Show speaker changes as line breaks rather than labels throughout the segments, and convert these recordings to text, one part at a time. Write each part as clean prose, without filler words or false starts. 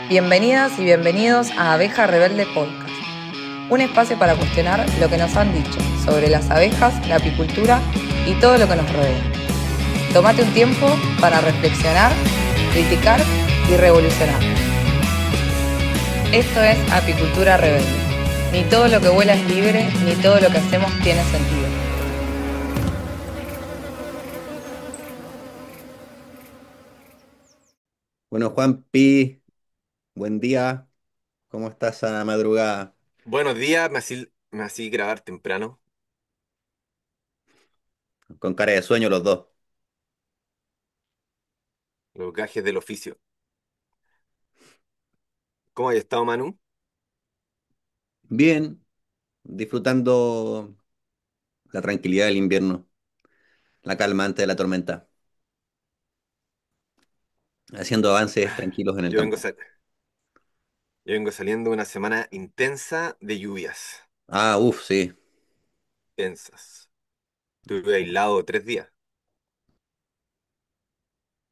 Bienvenidas y bienvenidos a Abeja Rebelde Podcast, un espacio para cuestionar lo que nos han dicho sobre las abejas, la apicultura y todo lo que nos rodea. Tómate un tiempo para reflexionar, criticar y revolucionar. Esto es Apicultura Rebelde. Ni todo lo que vuela es libre, ni todo lo que hacemos tiene sentido.
Bueno, Juanpi, buen día. ¿Cómo estás a madrugada?
Buenos días, me hací grabar temprano,
Con cara de sueño los dos.
los gajes del oficio. ¿Cómo has estado, Manu?
Bien, disfrutando la tranquilidad del invierno, la calma antes de la tormenta, haciendo avances tranquilos en el
Yo vengo,
campo.
sal- yo vengo saliendo de una semana intensa de lluvias,
Ah, uff, sí.
intensas. Estuve aislado 3 días.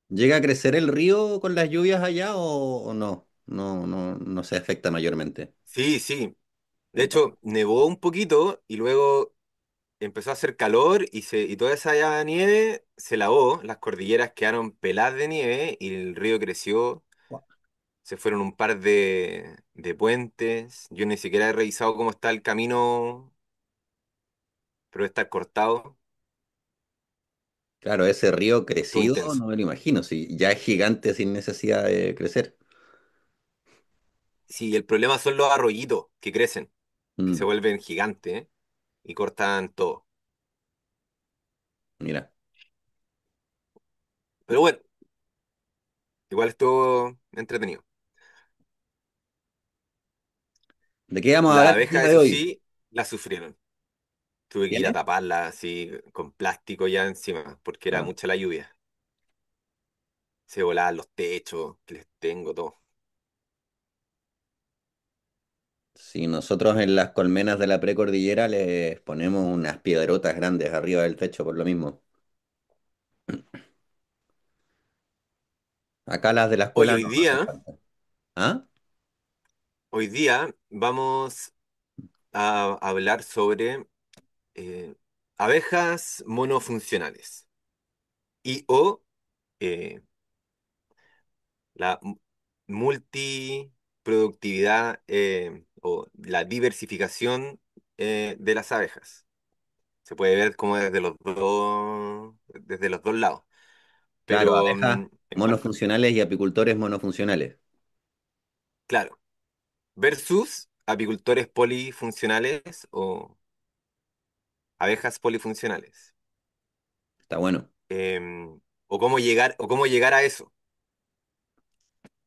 ¿Llega a crecer el río con las lluvias allá o no? No, no, no se afecta mayormente.
Sí, sí. De hecho, nevó un poquito y luego empezó a hacer calor y toda esa nieve se lavó, las cordilleras quedaron peladas de nieve y el río creció. Se fueron un par de puentes. Yo ni siquiera he revisado cómo está el camino, pero está cortado.
Claro, ese río
Estuvo
crecido,
intenso.
no me lo imagino, si ya es gigante sin necesidad de crecer.
Sí, el problema son los arroyitos que crecen, que se
Mm,
vuelven gigantes y cortan todo.
mira,
Pero bueno, igual estuvo entretenido.
¿de qué vamos a
Las
hablar el día
abejas,
de
eso
hoy?
sí, las sufrieron. Tuve que ir a
¿Quiénes?
taparlas así con plástico ya encima, porque era
Ah.
mucha la lluvia. Se volaban los techos, que les tengo todo.
Si nosotros en las colmenas de la precordillera les ponemos unas piedrotas grandes arriba del techo por lo mismo. Acá las de la
Oye,
escuela no hacen falta. ¿Ah?
hoy día vamos a hablar sobre eh, abejas monofuncionales y o eh, la multiproductividad o la diversificación de las abejas. Se puede ver como desde los dos lados.
Claro,
Pero,
abejas monofuncionales y apicultores monofuncionales.
claro, versus apicultores polifuncionales o abejas polifuncionales.
Está bueno.
O cómo llegar a eso.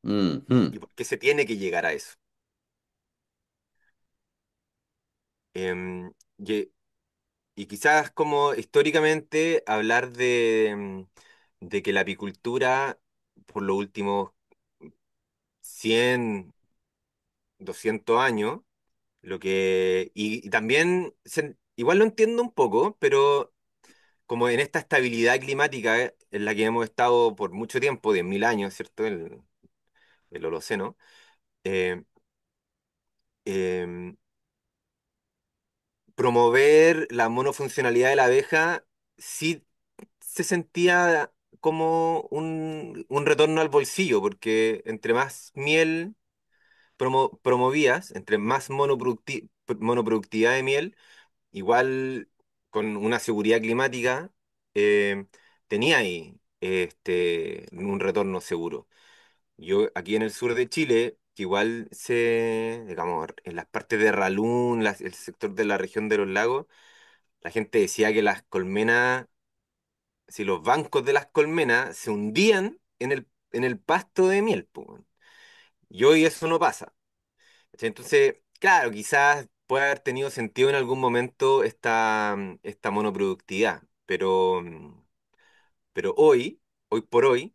Mhm.
¿Y por qué se tiene que llegar a eso? Em, y, y quizás como históricamente hablar de que la apicultura por los últimos 100 200 años, y también igual lo entiendo un poco, pero como en esta estabilidad climática en la que hemos estado por mucho tiempo, 10.000 años, ¿cierto? El Holoceno, eh, em, promover la monofuncionalidad de la abeja sí se sentía como un retorno al bolsillo, porque entre más miel promovías, entre más monoproductividad de miel, igual con una seguridad climática, tenía ahí un retorno seguro. Yo aquí en el sur de Chile, que igual digamos, en las partes de Ralún, el sector de la región de los lagos, la gente decía que las colmenas, si los bancos de las colmenas se hundían en el pasto de miel, po, weón. Y hoy eso no pasa. ¿Cachai? Entonces, claro, quizás puede haber tenido sentido en algún momento esta monoproductividad, pero hoy por hoy,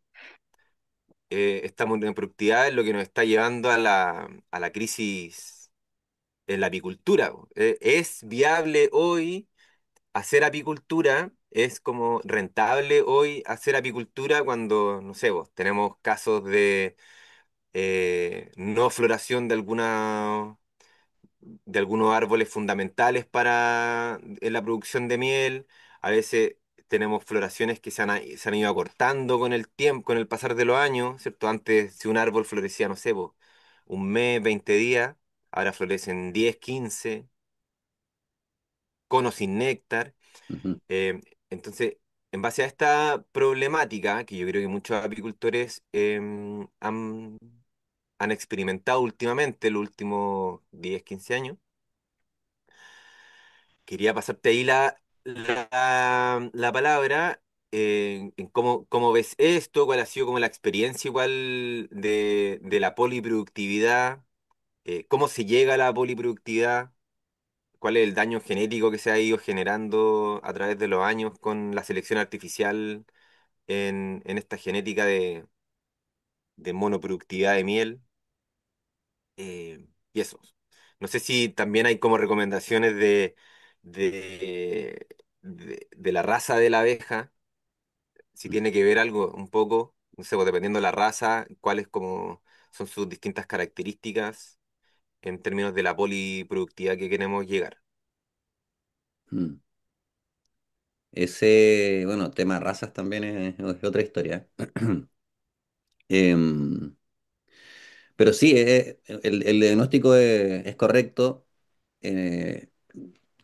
esta monoproductividad es lo que nos está llevando a la crisis en la apicultura, po. ¿Es viable hoy hacer apicultura? ¿Es como rentable hoy hacer apicultura cuando, no sé, vos, tenemos casos no floración de algunos árboles fundamentales para en la producción de miel. A veces tenemos floraciones que se han ido acortando con el tiempo, con el pasar de los años, ¿cierto? Antes, si un árbol florecía, no sé, po, un mes, 20 días, ahora florecen 10, 15, conos sin néctar.
Ujú,
Eh, entonces, en base a esta problemática, que yo creo que muchos apicultores han experimentado últimamente, los últimos 10 15 años, quería pasarte ahí la palabra en cómo ves esto, cuál ha sido como la experiencia igual de la poliproductividad, cómo se llega a la poliproductividad, cuál es el daño genético que se ha ido generando a través de los años con la selección artificial en esta genética de monoproductividad de miel, y eso. No sé si también hay como recomendaciones de, de la raza de la abeja, si tiene que ver algo un poco, no sé, pues dependiendo de la raza, cuáles como son sus distintas características en términos de la poliproductividad que queremos llegar.
mm. Ese, bueno, tema razas también es otra historia. Em, pero sí, el diagnóstico es correcto, eh,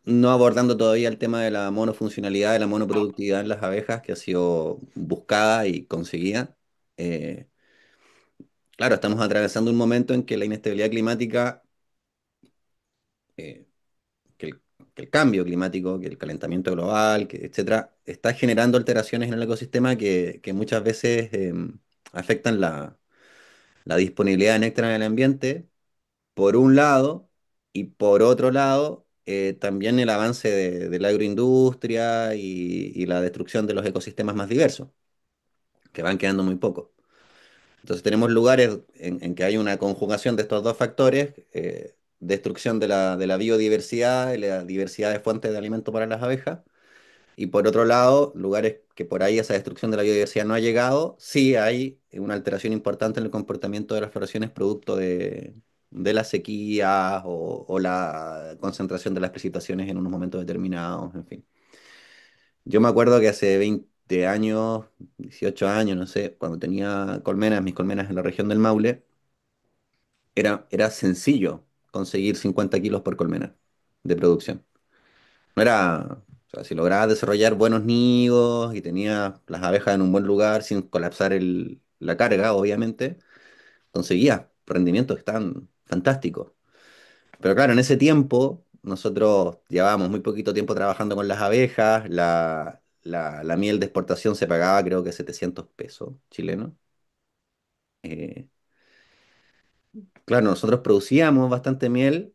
no abordando todavía el tema de la monofuncionalidad, de la monoproductividad en las abejas, que ha sido buscada y conseguida. Eh, claro, estamos atravesando un momento en que la inestabilidad climática, eh, que el, que el cambio climático, que el calentamiento global, que etcétera, está generando alteraciones en el ecosistema que muchas veces afectan la disponibilidad de néctar en el ambiente, por un lado, y por otro lado, también el avance de la agroindustria y la destrucción de los ecosistemas más diversos, que van quedando muy pocos. Entonces tenemos lugares en que hay una conjugación de estos dos factores, destrucción de la biodiversidad y la diversidad de fuentes de alimento para las abejas, y por otro lado, lugares que por ahí esa destrucción de la biodiversidad no ha llegado, sí hay una alteración importante en el comportamiento de las floraciones producto de las sequías o la concentración de las precipitaciones en unos momentos determinados, en fin. Yo me acuerdo que hace 20 años, 18 años, no sé, cuando tenía colmenas, mis colmenas en la región del Maule, era sencillo conseguir 50 kilos por colmena de producción. No era, o sea, si lograbas desarrollar buenos nidos y tenías las abejas en un buen lugar sin colapsar la carga, obviamente, conseguías rendimientos que estaban fantásticos. Pero claro, en ese tiempo nosotros llevábamos muy poquito tiempo trabajando con las abejas, la miel de exportación se pagaba creo que 700 pesos chilenos. Eh, claro, nosotros producíamos bastante miel,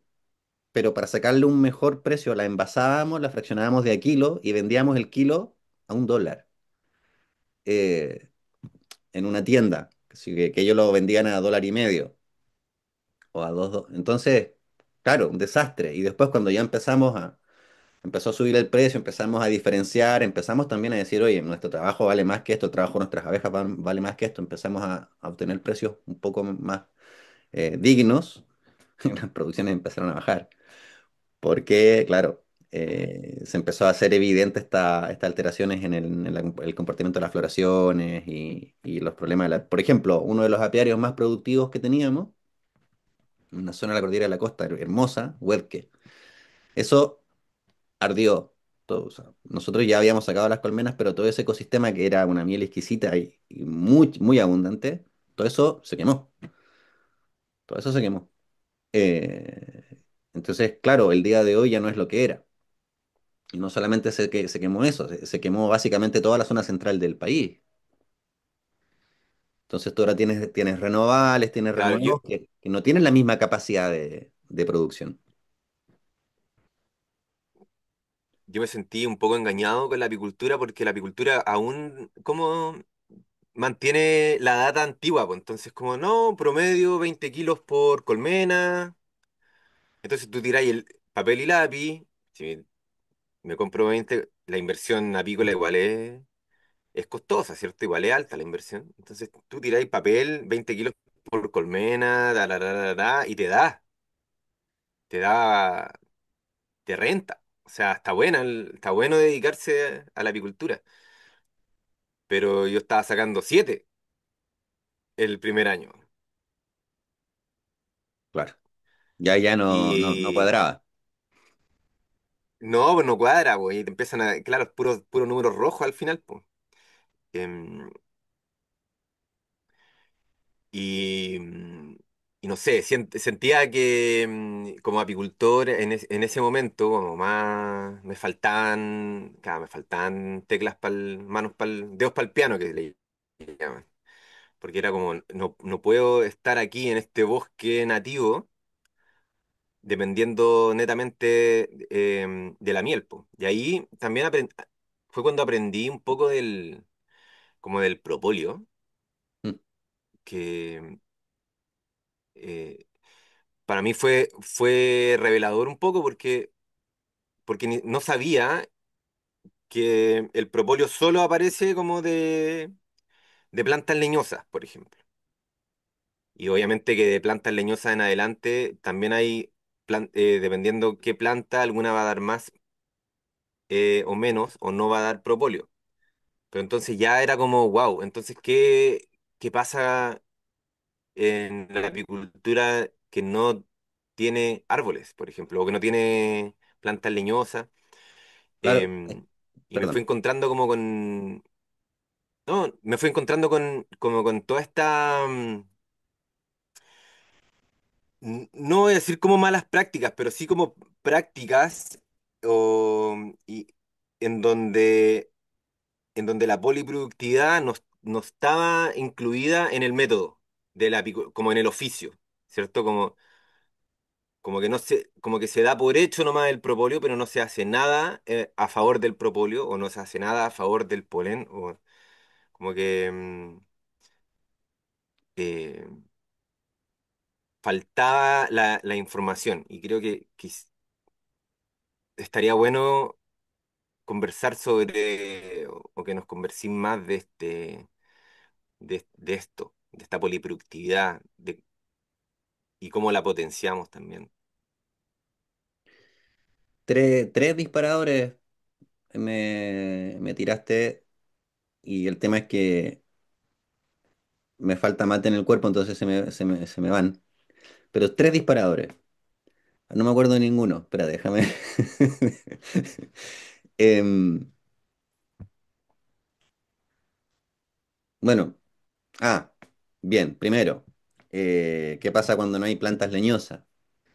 pero para sacarle un mejor precio la envasábamos, la fraccionábamos de a kilo y vendíamos el kilo a $1. eh, en una tienda, así que ellos lo vendían a $1.50 o a Entonces, claro, un desastre. Y después cuando ya empezó a subir el precio, empezamos a diferenciar, empezamos también a decir, oye, nuestro trabajo vale más que esto, el trabajo de nuestras abejas vale más que esto, empezamos a obtener precios un poco más dignos, las producciones empezaron a bajar. Porque, claro, se empezó a hacer evidente estas alteraciones el comportamiento de las floraciones y los problemas Por ejemplo, uno de los apiarios más productivos que teníamos, en una zona de la cordillera de la costa, hermosa, Huedque, eso ardió. Todo, o sea, nosotros ya habíamos sacado las colmenas, pero todo ese ecosistema que era una miel exquisita y muy, muy abundante, todo eso se quemó. Todo eso se quemó. Entonces, claro, el día de hoy ya no es lo que era. Y no solamente se quemó eso, se quemó básicamente toda la zona central del país. Entonces tú ahora tienes renovables, tienes
Claro,
renuevos que no tienen la misma capacidad de producción.
yo me sentí un poco engañado con la apicultura porque la apicultura aún como mantiene la data antigua, pues entonces como no, promedio 20 kilos por colmena, entonces tú tiráis el papel y lápiz, si me compro 20, la inversión apícola igual es costosa, ¿cierto? Igual es alta la inversión, entonces tú tiráis papel, 20 kilos por colmena, y te da, te renta. O sea, está buena, está bueno dedicarse a la apicultura. Pero yo estaba sacando 7 el primer año.
Claro. Ya no
Y
cuadraba.
no, pues no cuadra, pues, y te empiezan a, claro, es puro número rojo al final, pues. Em, y, y no sé, sentía que como apicultor en ese momento, como más me faltaban, claro, me faltaban teclas para manos para dedos para el piano que le llaman. Porque era como, no puedo estar aquí en este bosque nativo dependiendo netamente de la miel, po. Y ahí también fue cuando aprendí un poco como del propóleo,
Mm.
que eh, para mí fue revelador un poco porque no sabía que el propóleo solo aparece como de plantas leñosas, por ejemplo. Y obviamente que de plantas leñosas en adelante también hay, dependiendo qué planta, alguna va a dar más o menos, o no va a dar propóleo. Pero entonces ya era como, wow, entonces, ¿qué pasa en la apicultura que no tiene árboles, por ejemplo, o que no tiene plantas leñosas?
Claro,
Em, y me fui
perdón.
encontrando como con, no, me fui encontrando como con toda esta, no voy a decir como malas prácticas, pero sí como prácticas y en donde la poliproductividad no estaba incluida en el método, como en el oficio, ¿cierto? Como que no se, como que se da por hecho nomás el propóleo, pero no se hace nada a favor del propóleo, o no se hace nada a favor del polen, o como que eh, faltaba la información. Y creo que estaría bueno conversar sobre, o que nos conversemos más de de esto, de esta poliproductividad, y cómo la potenciamos también.
Tres disparadores me tiraste y el tema es que me falta mate en el cuerpo, entonces se me van. Pero tres disparadores. No me acuerdo de ninguno. Espera, déjame. Em, bueno, ah, bien, primero, ¿qué pasa cuando no hay plantas leñosas?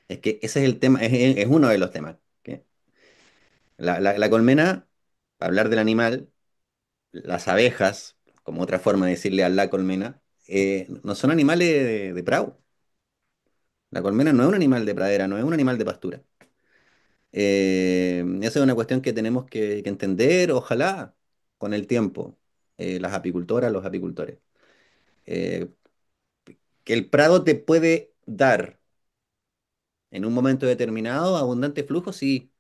Es que ese es el tema, es uno de los temas. ¿Qué? La colmena, para hablar del animal, las abejas, como otra forma de decirle a la colmena, no son animales de prado. La colmena no es un animal de pradera, no es un animal de pastura. Esa es una cuestión que tenemos que entender, ojalá, con el tiempo, las apicultoras, los apicultores. Eh, que el prado te puede dar en un momento determinado abundante flujo, sí,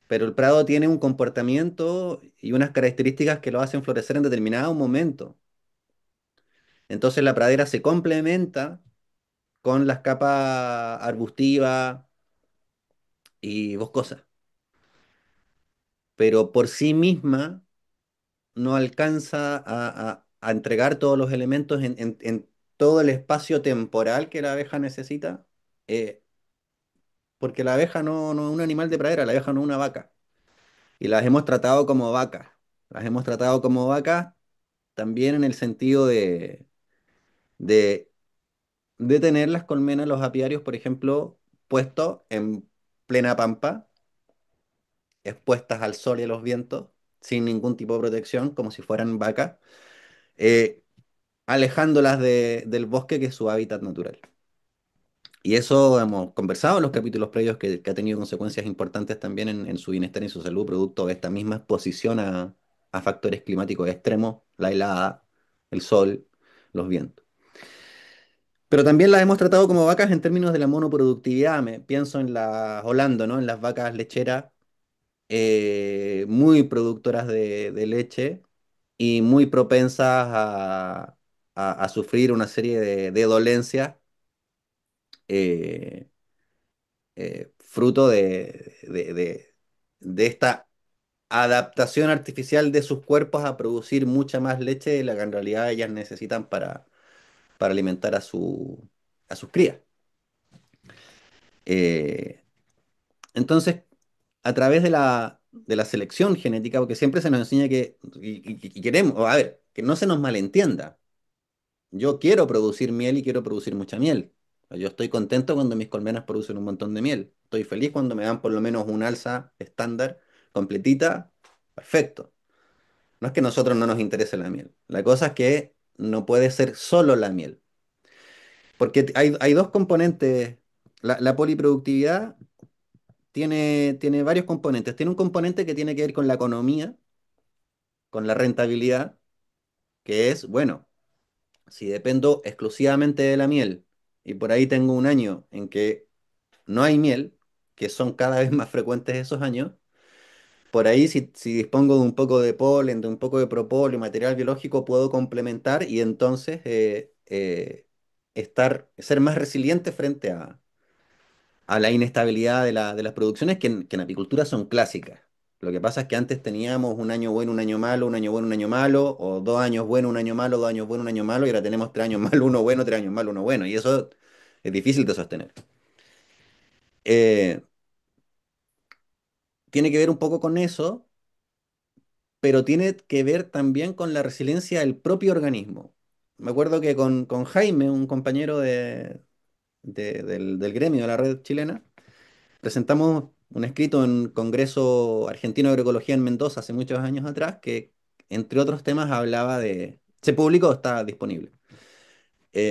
pero el prado tiene un comportamiento y unas características que lo hacen florecer en determinado momento. Entonces la pradera se complementa con las capas arbustivas y boscosas, pero por sí misma no alcanza a entregar todos los elementos en todo el espacio temporal que la abeja necesita, eh, porque la abeja no es un animal de pradera, la abeja no es una vaca, y las hemos tratado como vacas, las hemos tratado como vacas también en el sentido de, de tener las colmenas, los apiarios, por ejemplo, puestos en plena pampa, expuestas al sol y a los vientos, sin ningún tipo de protección, como si fueran vacas, eh, alejándolas del bosque que es su hábitat natural. Y eso hemos conversado en los capítulos previos que ha tenido consecuencias importantes también en su bienestar y su salud, producto de esta misma exposición a factores climáticos extremos, la helada, el sol, los vientos. Pero también las hemos tratado como vacas en términos de la monoproductividad. Pienso en las Holando, ¿no? En las vacas lecheras, muy productoras de leche y muy propensas a sufrir una serie de dolencias eh, fruto de esta adaptación artificial de sus cuerpos a producir mucha más leche de la que en realidad ellas necesitan para alimentar a sus crías. Eh, entonces, a través de la selección genética, porque siempre se nos enseña que, y queremos, o a ver, que no se nos malentienda. Yo quiero producir miel y quiero producir mucha miel. Yo estoy contento cuando mis colmenas producen un montón de miel. Estoy feliz cuando me dan por lo menos un alza estándar completita. Perfecto. No es que a nosotros no nos interese la miel. La cosa es que no puede ser solo la miel. Porque hay dos componentes. La poliproductividad tiene varios componentes. Tiene un componente que tiene que ver con la economía, con la rentabilidad, que es, bueno, si dependo exclusivamente de la miel y por ahí tengo un año en que no hay miel, que son cada vez más frecuentes esos años, por ahí si dispongo de un poco de polen, de un poco de propóleo, material biológico, puedo complementar y entonces ser más resiliente frente a la inestabilidad de las producciones que en apicultura son clásicas. Lo que pasa es que antes teníamos un año bueno, un año malo, un año bueno, un año malo, o 2 años bueno, un año malo, 2 años bueno, un año malo, y ahora tenemos 3 años malo, uno bueno, 3 años malo, uno bueno, y eso es difícil de sostener. Eh, Tiene que ver un poco con eso, pero tiene que ver también con la resiliencia del propio organismo. Me acuerdo que con Jaime, un compañero del gremio de la red chilena, presentamos un escrito en Congreso Argentino de Agroecología en Mendoza hace muchos años atrás, que entre otros temas hablaba de, se publicó, está disponible.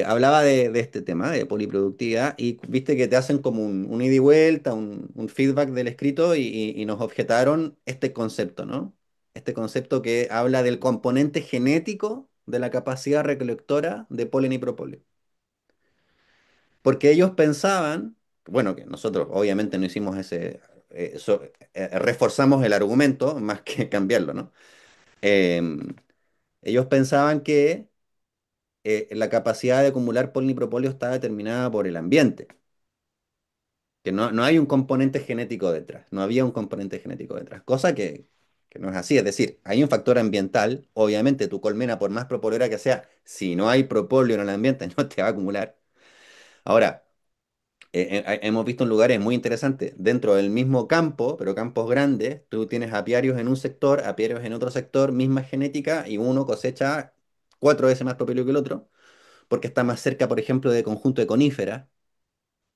Hablaba de este tema, de poliproductividad, y viste que te hacen como un ida y vuelta, un feedback del escrito, y nos objetaron este concepto, ¿no? Este concepto que habla del componente genético de la capacidad recolectora de polen y propóleo. Porque ellos pensaban, bueno, que nosotros obviamente no hicimos reforzamos el argumento más que cambiarlo, ¿no? Em, Ellos pensaban que la capacidad de acumular polen y propóleo está determinada por el ambiente, que no hay un componente genético detrás, no había un componente genético detrás, cosa que no es así, es decir, hay un factor ambiental, obviamente tu colmena, por más propolera que sea, si no hay propóleo en el ambiente, no te va a acumular. Ahora, hemos visto en lugares muy interesantes, dentro del mismo campo, pero campos grandes, tú tienes apiarios en un sector, apiarios en otro sector, misma genética, y uno cosecha 4 veces más propóleo que el otro, porque está más cerca, por ejemplo, de conjunto de coníferas,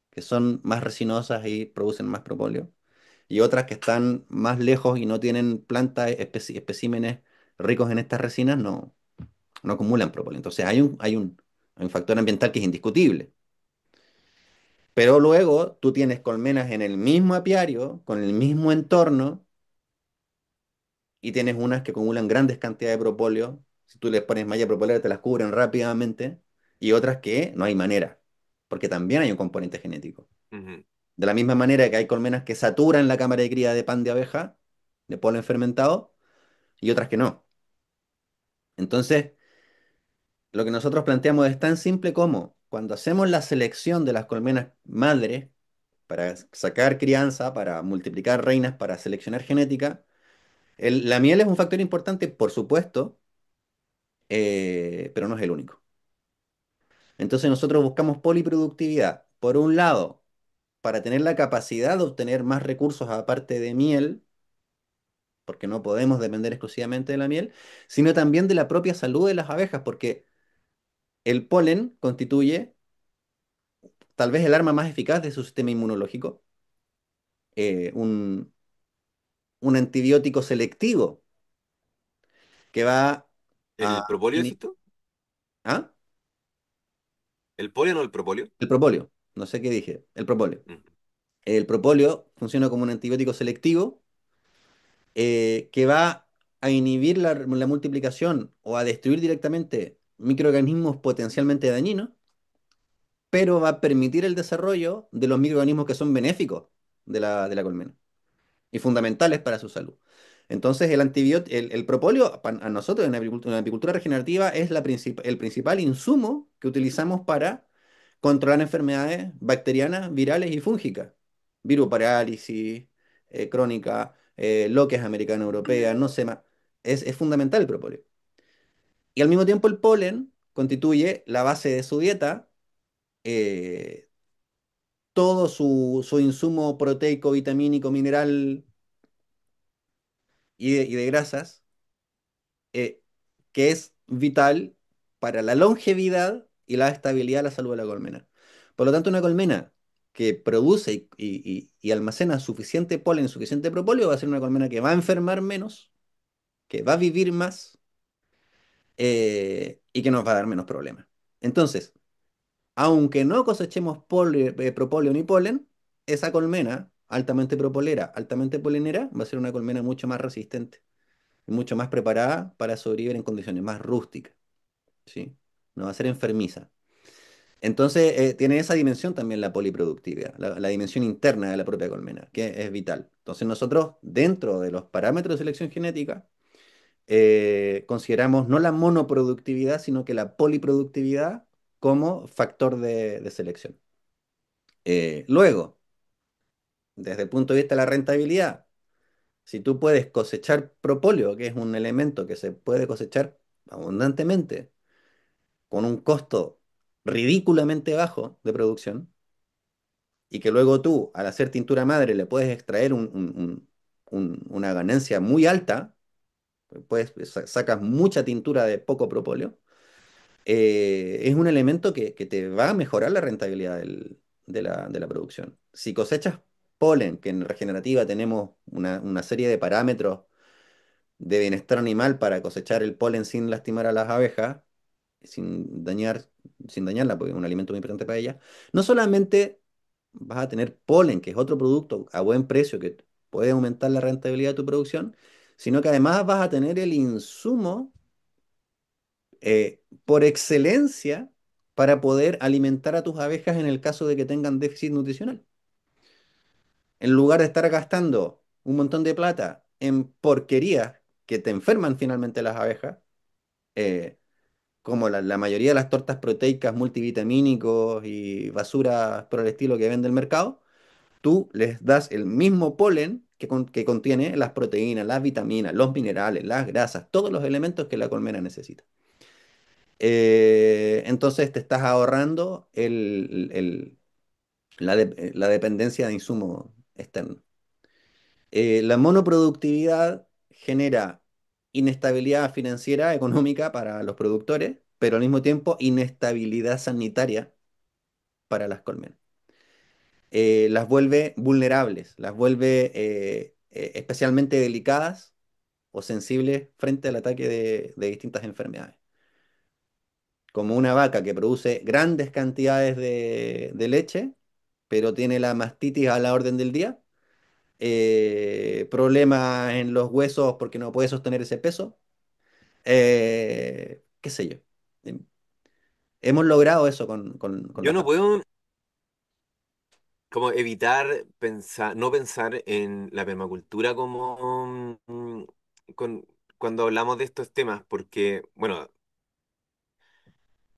que son más resinosas y producen más propóleo, y otras que están más lejos y no tienen plantas, especímenes ricos en estas resinas, no acumulan propóleo. Entonces hay un factor ambiental que es indiscutible. Pero luego tú tienes colmenas en el mismo apiario, con el mismo entorno, y tienes unas que acumulan grandes cantidades de propóleo. Si tú les pones malla propólea, te las cubren rápidamente, y otras que no hay manera, porque también hay un componente genético.
Ujú.
De la misma manera que hay colmenas que saturan la cámara de cría de pan de abeja, de polen fermentado, y otras que no. Entonces, lo que nosotros planteamos es tan simple como cuando hacemos la selección de las colmenas madres para sacar crianza, para multiplicar reinas, para seleccionar genética, la miel es un factor importante, por supuesto, pero no es el único. Entonces nosotros buscamos poliproductividad, por un lado, para tener la capacidad de obtener más recursos aparte de miel, porque no podemos depender exclusivamente de la miel, sino también de la propia salud de las abejas, porque el polen constituye tal vez el arma más eficaz de su sistema inmunológico, eh, un, un antibiótico selectivo que va a...
¿El propóleo,
ini-
decís tú?
¿Ah?
¿El polio o no el propóleo?
El propóleo, no sé qué dije, el propóleo.
Ujú.
El propóleo funciona como un antibiótico selectivo que va a inhibir la multiplicación o a destruir directamente microorganismos potencialmente dañinos, pero va a permitir el desarrollo de los microorganismos que son benéficos de la colmena y fundamentales para su salud. Entonces, el propóleo, a nosotros en la apicultura regenerativa es el principal insumo que utilizamos para controlar enfermedades bacterianas, virales y fúngicas. Viruparálisis, crónica, lo que es americana europea, no sé más. Es fundamental el propóleo. Y al mismo tiempo el polen constituye la base de su dieta, eh, todo su insumo proteico, vitamínico, mineral y de grasas, eh, que es vital para la longevidad y la estabilidad de la salud de la colmena. Por lo tanto, una colmena que produce y almacena suficiente polen, suficiente propóleo, va a ser una colmena que va a enfermar menos, que va a vivir más y que nos va a dar menos problemas. Entonces, aunque no cosechemos propóleo ni polen, esa colmena altamente propolera, altamente polinera, va a ser una colmena mucho más resistente y mucho más preparada para sobrevivir en condiciones más rústicas, ¿sí? No va a ser enfermiza. Entonces, tiene esa dimensión también la poliproductividad, la dimensión interna de la propia colmena, que es vital. Entonces, nosotros, dentro de los parámetros de selección genética, consideramos no la monoproductividad, sino que la poliproductividad como factor de selección. Luego, desde el punto de vista de la rentabilidad, si tú puedes cosechar propóleo, que es un elemento que se puede cosechar abundantemente, con un costo ridículamente bajo de producción, y que luego tú, al hacer tintura madre, le puedes extraer una ganancia muy alta, sacas mucha tintura de poco propóleo, es un elemento que te va a mejorar la rentabilidad de la producción. Si cosechas polen, que en regenerativa tenemos una serie de parámetros de bienestar animal para cosechar el polen sin lastimar a las abejas, sin dañar, sin dañarla, porque es un alimento muy importante para ella, no solamente vas a tener polen, que es otro producto a buen precio que puede aumentar la rentabilidad de tu producción, sino que además vas a tener el insumo por excelencia para poder alimentar a tus abejas en el caso de que tengan déficit nutricional. En lugar de estar gastando un montón de plata en porquerías que te enferman finalmente las abejas, eh, como la mayoría de las tortas proteicas multivitamínicos y basuras por el estilo que vende el mercado, tú les das el mismo polen que contiene las proteínas, las vitaminas, los minerales, las grasas, todos los elementos que la colmena necesita. Entonces te estás ahorrando la dependencia de insumos externos. La monoproductividad genera inestabilidad financiera, económica para los productores, pero al mismo tiempo inestabilidad sanitaria para las colmenas. Las vuelve vulnerables, las vuelve especialmente delicadas o sensibles frente al ataque de distintas enfermedades. Como una vaca que produce grandes cantidades de leche, pero tiene la mastitis a la orden del día, problemas en los huesos porque no puede sostener ese peso, qué sé yo. Em, Hemos logrado eso con
Yo
las
no
aves.
puedo como evitar pensar, no pensar en la permacultura como con, cuando hablamos de estos temas, porque, bueno,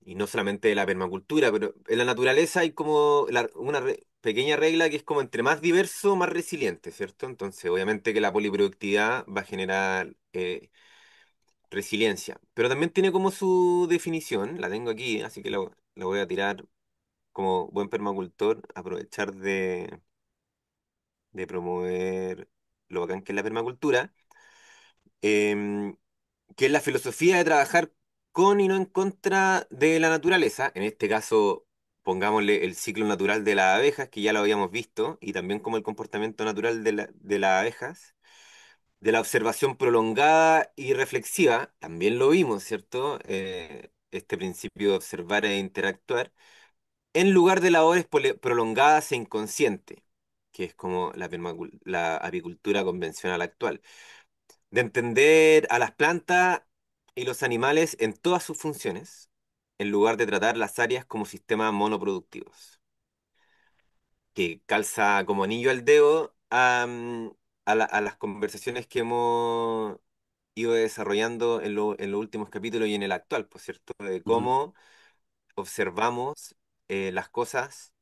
y no solamente de la permacultura, pero en la naturaleza hay como una pequeña regla que es como entre más diverso, más resiliente, ¿cierto? Entonces, obviamente que la poliproductividad va a generar resiliencia, pero también tiene como su definición, la tengo aquí, así que la voy a tirar como buen permacultor, aprovechar de promover lo bacán que es la permacultura, em, que es la filosofía de trabajar con y no en contra de la naturaleza. En este caso, pongámosle el ciclo natural de las abejas, que ya lo habíamos visto, y también como el comportamiento natural de las abejas. De la observación prolongada y reflexiva, también lo vimos, ¿cierto? Este principio de observar e interactuar, en lugar de labores prolongadas e inconscientes, que es como la apicultura convencional actual de entender a las plantas y los animales en todas sus funciones, en lugar de tratar las áreas como sistemas monoproductivos, que calza como anillo al dedo, a las conversaciones que hemos ido desarrollando en los últimos capítulos y en el actual, por cierto, de
Ujú.
cómo observamos las cosas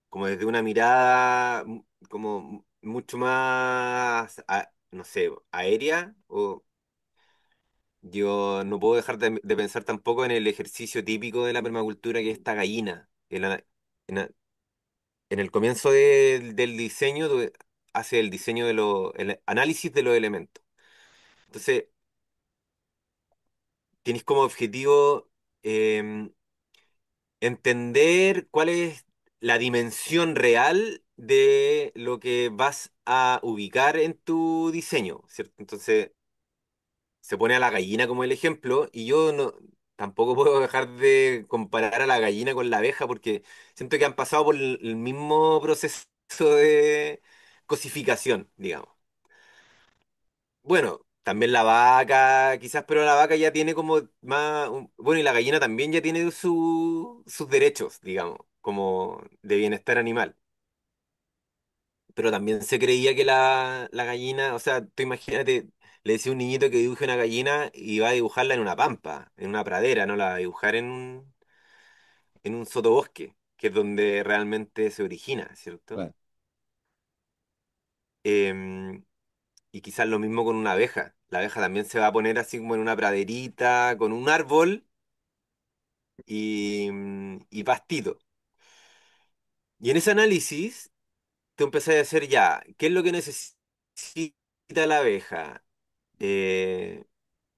como desde una mirada como mucho más, no sé, aérea. O yo no puedo dejar de pensar tampoco en el ejercicio típico de la permacultura, que es esta gallina. En, en el comienzo del diseño, tú haces el diseño el análisis de los elementos. Entonces, tienes como objetivo em, entender cuál es la dimensión real de lo que vas a ubicar en tu diseño, ¿cierto? Entonces, se pone a la gallina como el ejemplo, y yo no tampoco puedo dejar de comparar a la gallina con la abeja, porque siento que han pasado por el mismo proceso de cosificación, digamos. Bueno, también la vaca, quizás, pero la vaca ya tiene como más, bueno, y la gallina también ya tiene sus derechos, digamos, como de bienestar animal. Pero también se creía que la gallina, o sea, tú imagínate, le decía a un niñito que dibuje una gallina y va a dibujarla en una pampa, en una pradera, no la va a dibujar en un sotobosque, que es donde realmente se origina, ¿cierto?
Claro,
Em, y quizás lo mismo con una abeja. La abeja también se va a poner así como en una praderita, con un árbol y pastito. Y en ese análisis, tú empezás a hacer ya, ¿qué es lo que necesita la abeja? Eh,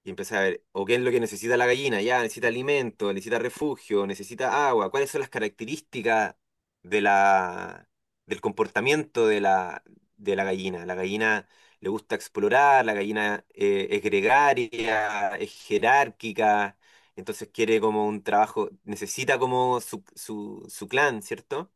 y empecé a ver, o qué es lo que necesita la gallina, ya, necesita alimento, necesita refugio, necesita agua, cuáles son las características de del comportamiento de la gallina. La gallina le gusta explorar, la gallina es gregaria, es jerárquica, entonces quiere como un trabajo, necesita como su clan, ¿cierto?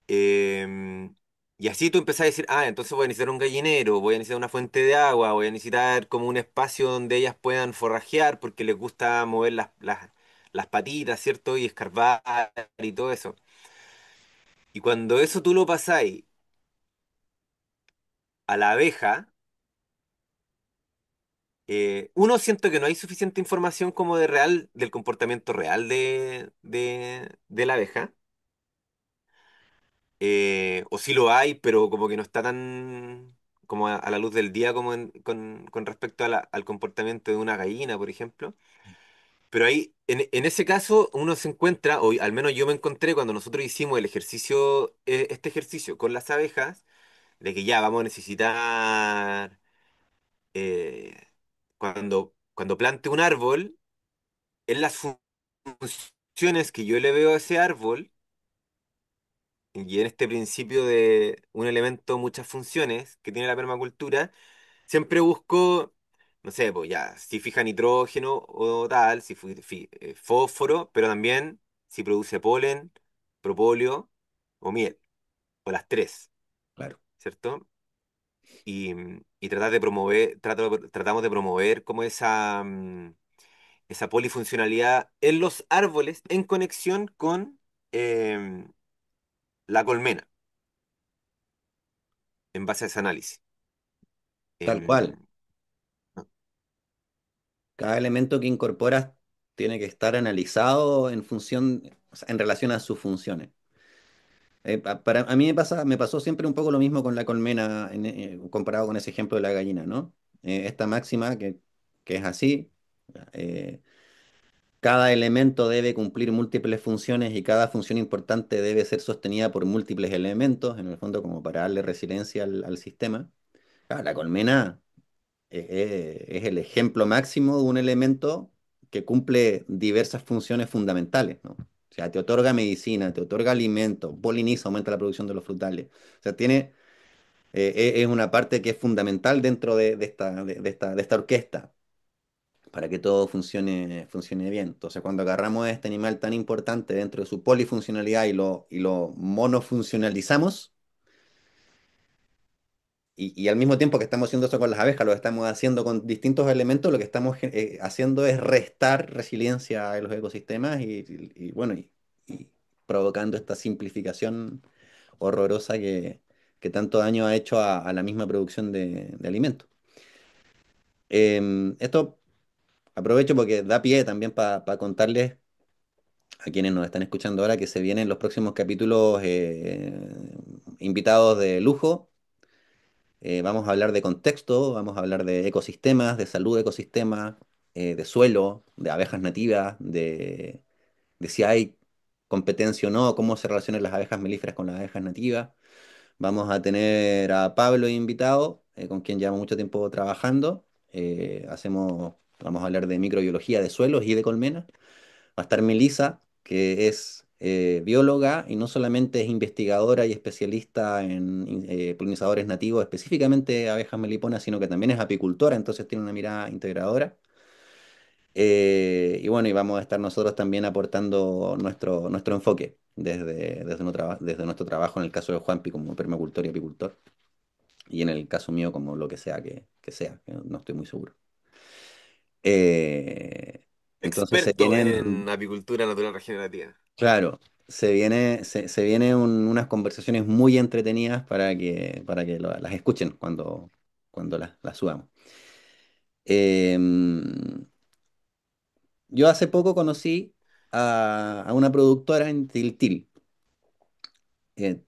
Em, y así tú empezás a decir, ah, entonces voy a necesitar un gallinero, voy a necesitar una fuente de agua, voy a necesitar como un espacio donde ellas puedan forrajear porque les gusta mover las patitas, ¿cierto? Y escarbar y todo eso. Y cuando eso tú lo pasáis a la abeja, uno, siento que no hay suficiente información como de real, del comportamiento real de la abeja. O sí lo hay, pero como que no está tan como a la luz del día como con respecto a al comportamiento de una gallina, por ejemplo. Pero ahí, en ese caso, uno se encuentra, o al menos yo me encontré cuando nosotros hicimos el ejercicio, este ejercicio con las abejas, de que ya vamos a necesitar, eh, cuando plante un árbol, en las funciones que yo le veo a ese árbol, y en este principio de un elemento, muchas funciones que tiene la permacultura, siempre busco, no sé, pues ya, si fija nitrógeno o tal, si fósforo, pero también si produce polen, propóleo o miel, o las tres,
claro.
¿cierto? Y tratar de promover, tratamos de promover como esa polifuncionalidad en los árboles en conexión con em, la colmena, en base a ese análisis.
Tal cual.
Em,
Cada elemento que incorporas tiene que estar analizado en función, o sea, en relación a sus funciones. A mí me pasó siempre un poco lo mismo con la colmena comparado con ese ejemplo de la gallina, ¿no? Esta máxima que es así, eh, cada elemento debe cumplir múltiples funciones y cada función importante debe ser sostenida por múltiples elementos, en el fondo como para darle resiliencia al sistema. Claro, la colmena es el ejemplo máximo de un elemento que cumple diversas funciones fundamentales, ¿no? O sea, te otorga medicina, te otorga alimento, poliniza, aumenta la producción de los frutales. O sea, es una parte que es fundamental dentro de esta orquesta para que todo funcione bien. Entonces, cuando agarramos a este animal tan importante dentro de su polifuncionalidad y lo monofuncionalizamos, y al mismo tiempo que estamos haciendo eso con las abejas, lo estamos haciendo con distintos elementos, lo que estamos haciendo es restar resiliencia a los ecosistemas bueno, y provocando esta simplificación horrorosa que tanto daño ha hecho a la misma producción de alimentos. Esto aprovecho porque da pie también para contarles a quienes nos están escuchando ahora que se vienen los próximos capítulos invitados de lujo. Vamos a hablar de contexto, vamos a hablar de ecosistemas, de salud de ecosistemas, de suelo, de abejas nativas, de si hay competencia o no, cómo se relacionan las abejas melíferas con las abejas nativas. Vamos a tener a Pablo invitado, con quien llevamos mucho tiempo trabajando. Vamos a hablar de microbiología de suelos y de colmenas. Va a estar Melissa, que es bióloga y no solamente es investigadora y especialista en polinizadores nativos, específicamente abejas meliponas, sino que también es apicultora, entonces tiene una mirada integradora. Y bueno, y vamos a estar nosotros también aportando nuestro enfoque desde nuestro trabajo en el caso de Juanpi como permacultor y apicultor, y en el caso mío como lo que sea que sea, que no estoy muy seguro. Eh, entonces se
Experto
vienen,
en apicultura natural regenerativa.
claro, se vienen unas conversaciones muy entretenidas para que las escuchen cuando las subamos. Em, yo hace poco conocí a una productora en Tiltil. Eh,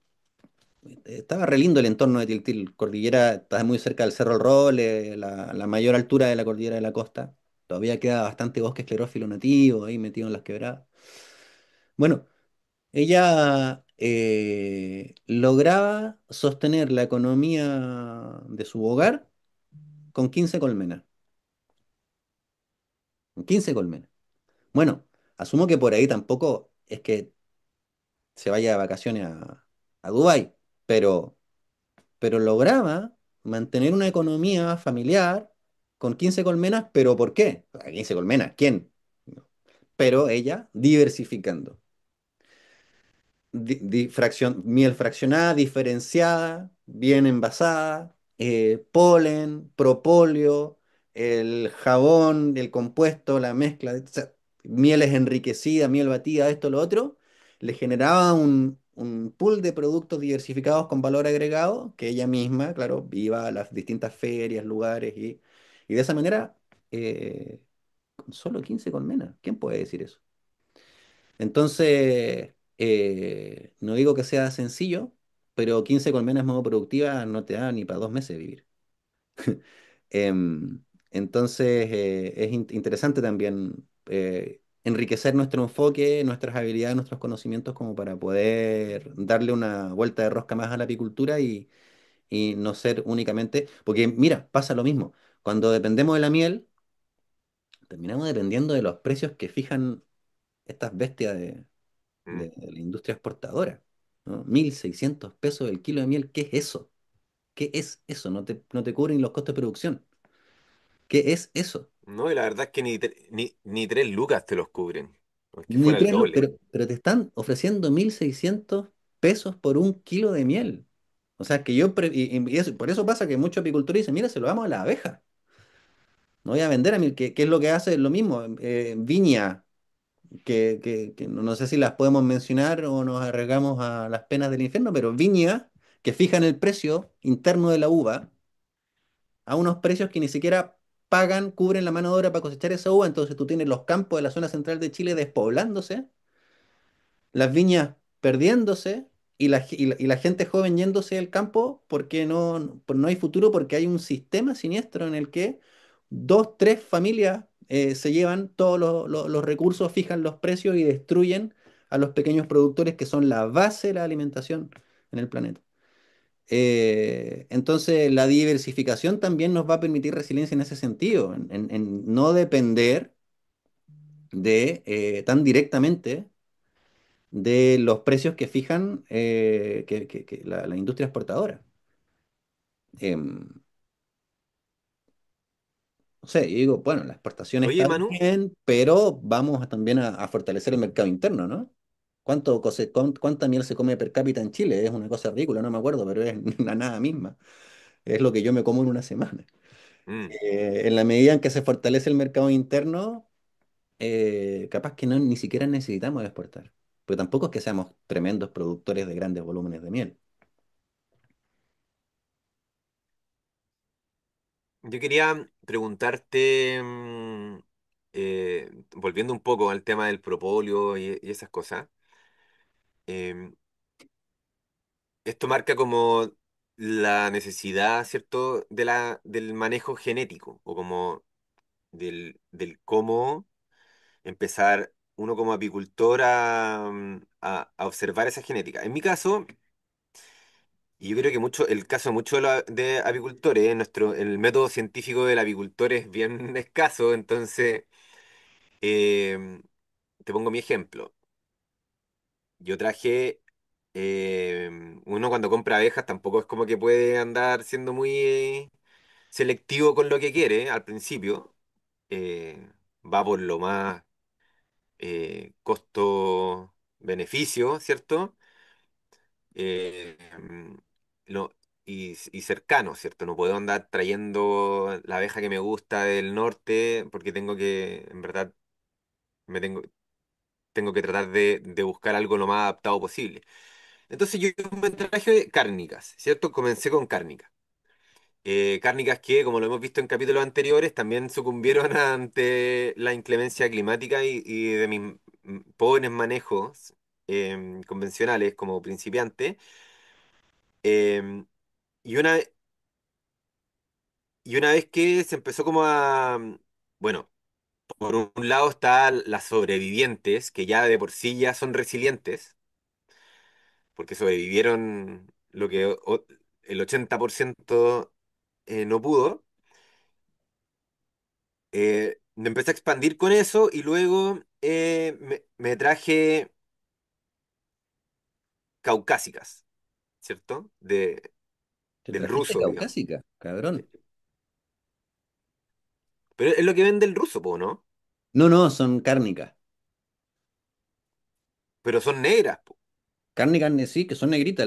Estaba re lindo el entorno de Tiltil. Cordillera está muy cerca del Cerro El Roble, la mayor altura de la cordillera de la costa. Todavía queda bastante bosque esclerófilo nativo ahí metido en las quebradas. Bueno, ella lograba sostener la economía de su hogar con 15 colmenas. Con 15 colmenas. Bueno, asumo que por ahí tampoco es que se vaya de vacaciones a Dubái, pero, pero lograba mantener una economía familiar con 15 colmenas, pero ¿por qué? A 15 colmenas, ¿quién? Pero ella diversificando. Miel fraccionada, diferenciada, bien envasada, polen, propóleo, el jabón, el compuesto, la mezcla, o sea, mieles enriquecidas, miel batida, esto, lo otro, le generaba un pool de productos diversificados con valor agregado que ella misma, claro, iba a las distintas ferias, lugares y de esa manera, con solo 15 colmenas, ¿quién puede decir eso? Entonces, no digo que sea sencillo, pero 15 colmenas modo productivas no te da ni para 2 meses vivir. Em, entonces, es interesante también enriquecer nuestro enfoque, nuestras habilidades, nuestros conocimientos como para poder darle una vuelta de rosca más a la apicultura y no ser únicamente, porque mira, pasa lo mismo. Cuando dependemos de la miel, terminamos dependiendo de los precios que fijan estas bestias
Mm.
de la industria exportadora, ¿no? 1.600 pesos el kilo de miel, ¿qué es eso? ¿Qué es eso? No te cubren los costos de producción. ¿Qué es eso?
No, y la verdad es que ni 3 lucas te los cubren, aunque
Ni
fuera el
tres
doble.
pero te están ofreciendo 1.600 pesos por un kilo de miel. O sea, que yo, por eso pasa que muchos apicultores dicen, mira, se lo damos a la abeja. No voy a vender a miel, que es lo que hace lo mismo. Viña, que no sé si las podemos mencionar o nos arriesgamos a las penas del infierno, pero viñas que fijan el precio interno de la uva a unos precios que ni siquiera pagan, cubren la mano de obra para cosechar esa uva, entonces tú tienes los campos de la zona central de Chile despoblándose, las viñas perdiéndose y la gente joven yéndose del campo porque no hay futuro, porque hay un sistema siniestro en el que dos, tres familias se llevan todos los recursos, fijan los precios y destruyen a los pequeños productores que son la base de la alimentación en el planeta. Entonces, la diversificación también nos va a permitir resiliencia en ese sentido, en no depender tan directamente de los precios que fijan que la industria exportadora. Em, no sé, yo digo, bueno, la exportación
Oye,
está
Manu,
bien, pero vamos también a fortalecer el mercado interno, ¿no? ¿Cuánta miel se come per cápita en Chile? Es una cosa ridícula, no me acuerdo, pero es la nada misma. Es lo que yo me como en una semana.
mm,
En la medida en que se fortalece el mercado interno, capaz que no, ni siquiera necesitamos exportar. Pero tampoco es que seamos tremendos productores de grandes volúmenes de miel.
Yo quería preguntarte, volviendo un poco al tema del propóleo y esas cosas, em, esto marca como la necesidad, ¿cierto?, del manejo genético o como del cómo empezar uno como apicultor a observar esa genética. En mi caso, y yo creo que mucho, el caso de muchos de apicultores, el método científico del apicultor es bien escaso, entonces em, te pongo mi ejemplo. Yo traje, uno cuando compra abejas tampoco es como que puede andar siendo muy selectivo con lo que quiere al principio. Va por lo más costo-beneficio, ¿cierto? Eh, mm, no, y cercano, ¿cierto? No puedo andar trayendo la abeja que me gusta del norte porque tengo que, en verdad, me tengo que tratar de buscar algo lo más adaptado posible. Entonces yo me traje cárnicas, ¿cierto? Comencé con cárnicas. Cárnicas que, como lo hemos visto en capítulos anteriores, también sucumbieron ante la inclemencia climática y de mis pobres manejos convencionales como principiante. em, y una, y una vez que se empezó como bueno, por un lado están las sobrevivientes, que ya de por sí ya son resilientes, porque sobrevivieron lo que el 80% no pudo. Me empecé a expandir con eso y luego me traje caucásicas, ¿cierto?
Te
Del
trajiste
ruso, digamos.
caucásica, cabrón.
Pero es lo que vende el ruso, po, ¿no?
No, no, son cárnicas.
Pero son negras, po.
Cárnicas, sí, que son negritas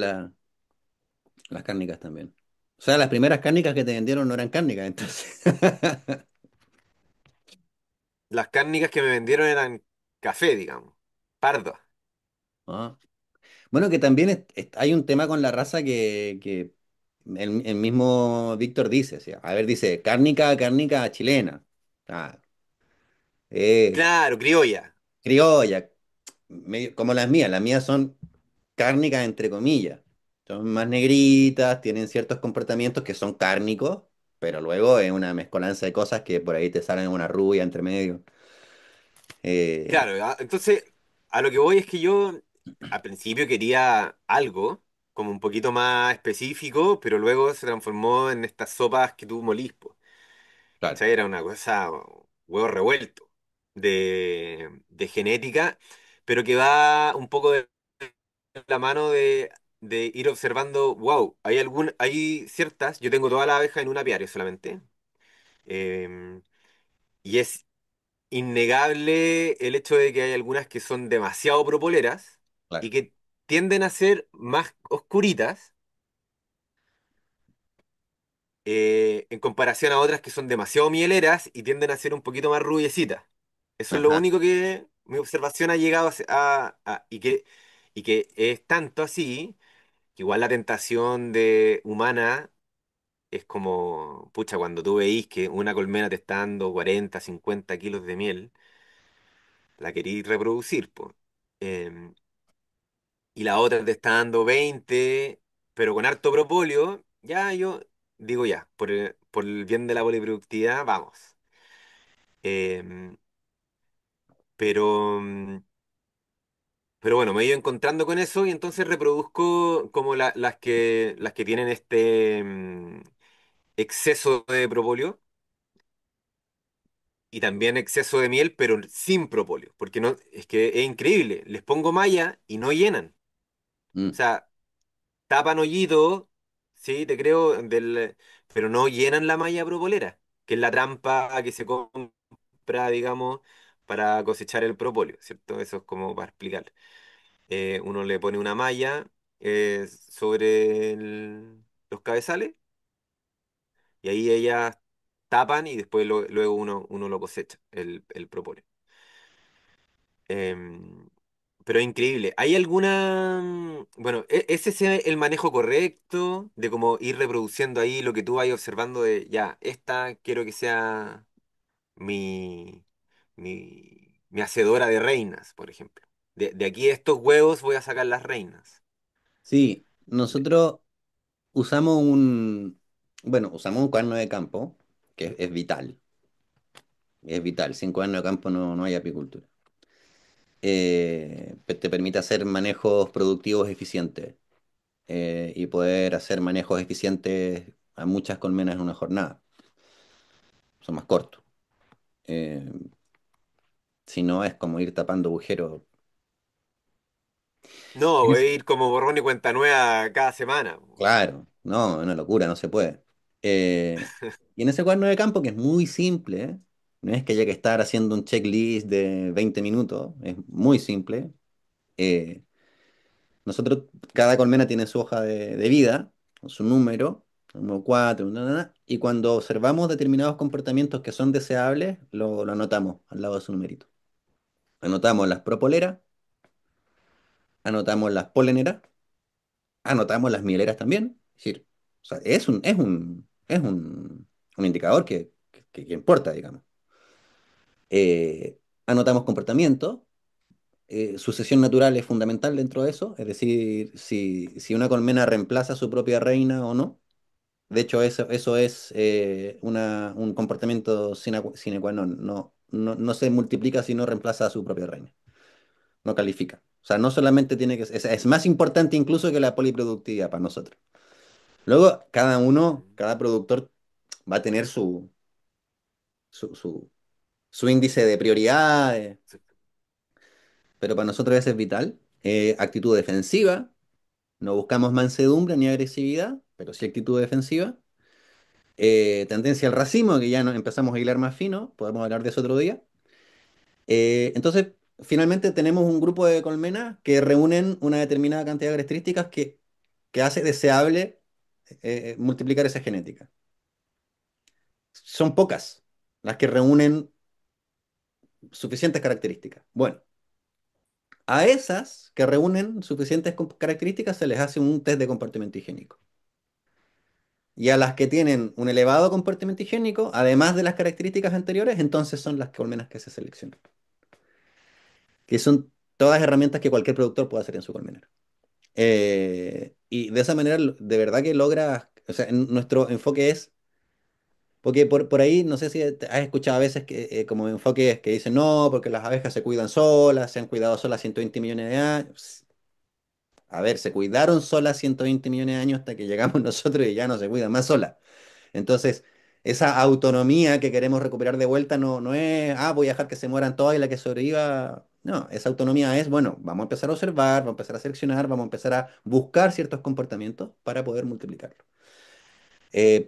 las cárnicas también. O sea, las primeras cárnicas que te vendieron no eran cárnicas, entonces.
Las cárnicas que me vendieron eran café, digamos. Pardo.
Ah. Bueno, que también hay un tema con la raza que el mismo Víctor dice, o sea, a ver, dice, cárnica, cárnica chilena. Ah, eh,
Claro, criolla.
criolla, como las mías son cárnicas entre comillas. Son más negritas, tienen ciertos comportamientos que son cárnicos, pero luego es una mezcolanza de cosas que por ahí te salen una rubia entre medio. Eh,
Claro, entonces a lo que voy es que yo al principio quería algo como un poquito más específico, pero luego se transformó en estas sopas que tú molís, po.
claro,
¿Cachai? Era una cosa, huevo revuelto de genética, pero que va un poco de la mano de ir observando, wow, hay ciertas, yo tengo toda la abeja en un apiario solamente, em, y es innegable el hecho de que hay algunas que son demasiado propoleras y
claro.
que tienden a ser más oscuritas en comparación a otras que son demasiado mieleras y tienden a ser un poquito más rubiecitas. Eso es lo
Ajá.
único que mi observación ha llegado y que es tanto así que igual la tentación de humana es como, pucha, cuando tú veís que una colmena te está dando 40 50 kilos de miel, la querís reproducir, pues. Y la otra te está dando 20 pero con harto propóleo, ya yo digo ya, por el bien de la poliproductividad, vamos. Em, pero, pero bueno, me he ido encontrando con eso y entonces reproduzco como las que tienen este exceso de propóleo y también exceso de miel, pero sin propóleo, porque no, es que es increíble, les pongo malla y no llenan. O
Mm,
sea, tapan hoyito, sí, te creo, pero no llenan la malla propolera, que es la trampa que se compra, digamos, para cosechar el propóleo, ¿cierto? Eso es como para explicar. Uno le pone una malla sobre los cabezales y ahí ellas tapan y después luego uno lo cosecha, el propóleo. Em, pero es increíble. ¿Hay alguna, bueno, ¿es ese el manejo correcto de cómo ir reproduciendo ahí lo que tú vas observando de, ya, esta quiero que sea mi, mi hacedora de reinas, por ejemplo? De aquí de estos huevos voy a sacar las reinas.
Sí,
De-
nosotros usamos usamos un cuaderno de campo que es vital. Sin cuaderno de campo no hay apicultura. Te permite hacer manejos productivos eficientes y poder hacer manejos eficientes a muchas colmenas en una jornada. Son más cortos. Eh, si no, es como ir tapando agujeros.
No, voy a ir como borrón y cuenta nueva cada semana.
Claro, no, es una locura, no se puede. Y en ese cuaderno de campo, que es muy simple, no es que haya que estar haciendo un checklist de 20 minutos, es muy simple. eh, Nosotros, cada colmena tiene su hoja de vida, con su número 4, y cuando observamos determinados comportamientos que son deseables, lo anotamos al lado de su numerito. Anotamos las propoleras, anotamos las poleneras, anotamos las mieleras también. Es decir, o sea, un indicador que importa, digamos. Anotamos comportamiento. Sucesión natural es fundamental dentro de eso, es decir, si una colmena reemplaza a su propia reina o no. De hecho, eso es un comportamiento sine qua non. No se multiplica si no reemplaza a su propia reina. No califica. O sea, no solamente tiene que es más importante incluso que la poliproductividad para nosotros. Luego, cada productor va a tener su, su- su índice de prioridades, pero para nosotros eso es vital. Actitud defensiva, no buscamos mansedumbre ni agresividad, pero sí actitud defensiva. Tendencia al racismo, que ya nos empezamos a hilar más fino, podemos hablar de eso otro día. Entonces, finalmente tenemos un grupo de colmenas que reúnen una determinada cantidad de características que hace deseable multiplicar esa genética. Son pocas las que reúnen suficientes características. Bueno, a esas que reúnen suficientes características se les hace un test de comportamiento higiénico. Y a las que tienen un elevado comportamiento higiénico, además de las características anteriores, entonces son las colmenas que se seleccionan. Que son todas herramientas que cualquier productor puede hacer en su colmenero. Y de esa manera, de verdad que logra, o sea, nuestro enfoque es, porque por ahí, no sé si has escuchado a veces que como enfoques que dicen, no, porque las abejas se cuidan solas, se han cuidado solas 120 millones de años. A ver, se cuidaron solas 120 millones de años hasta que llegamos nosotros y ya no se cuidan más solas. Entonces, esa autonomía que queremos recuperar de vuelta no es, voy a dejar que se mueran todas y la que sobreviva. No, esa autonomía es, bueno, vamos a empezar a observar, vamos a empezar a seleccionar, vamos a empezar a buscar ciertos comportamientos para poder multiplicarlo.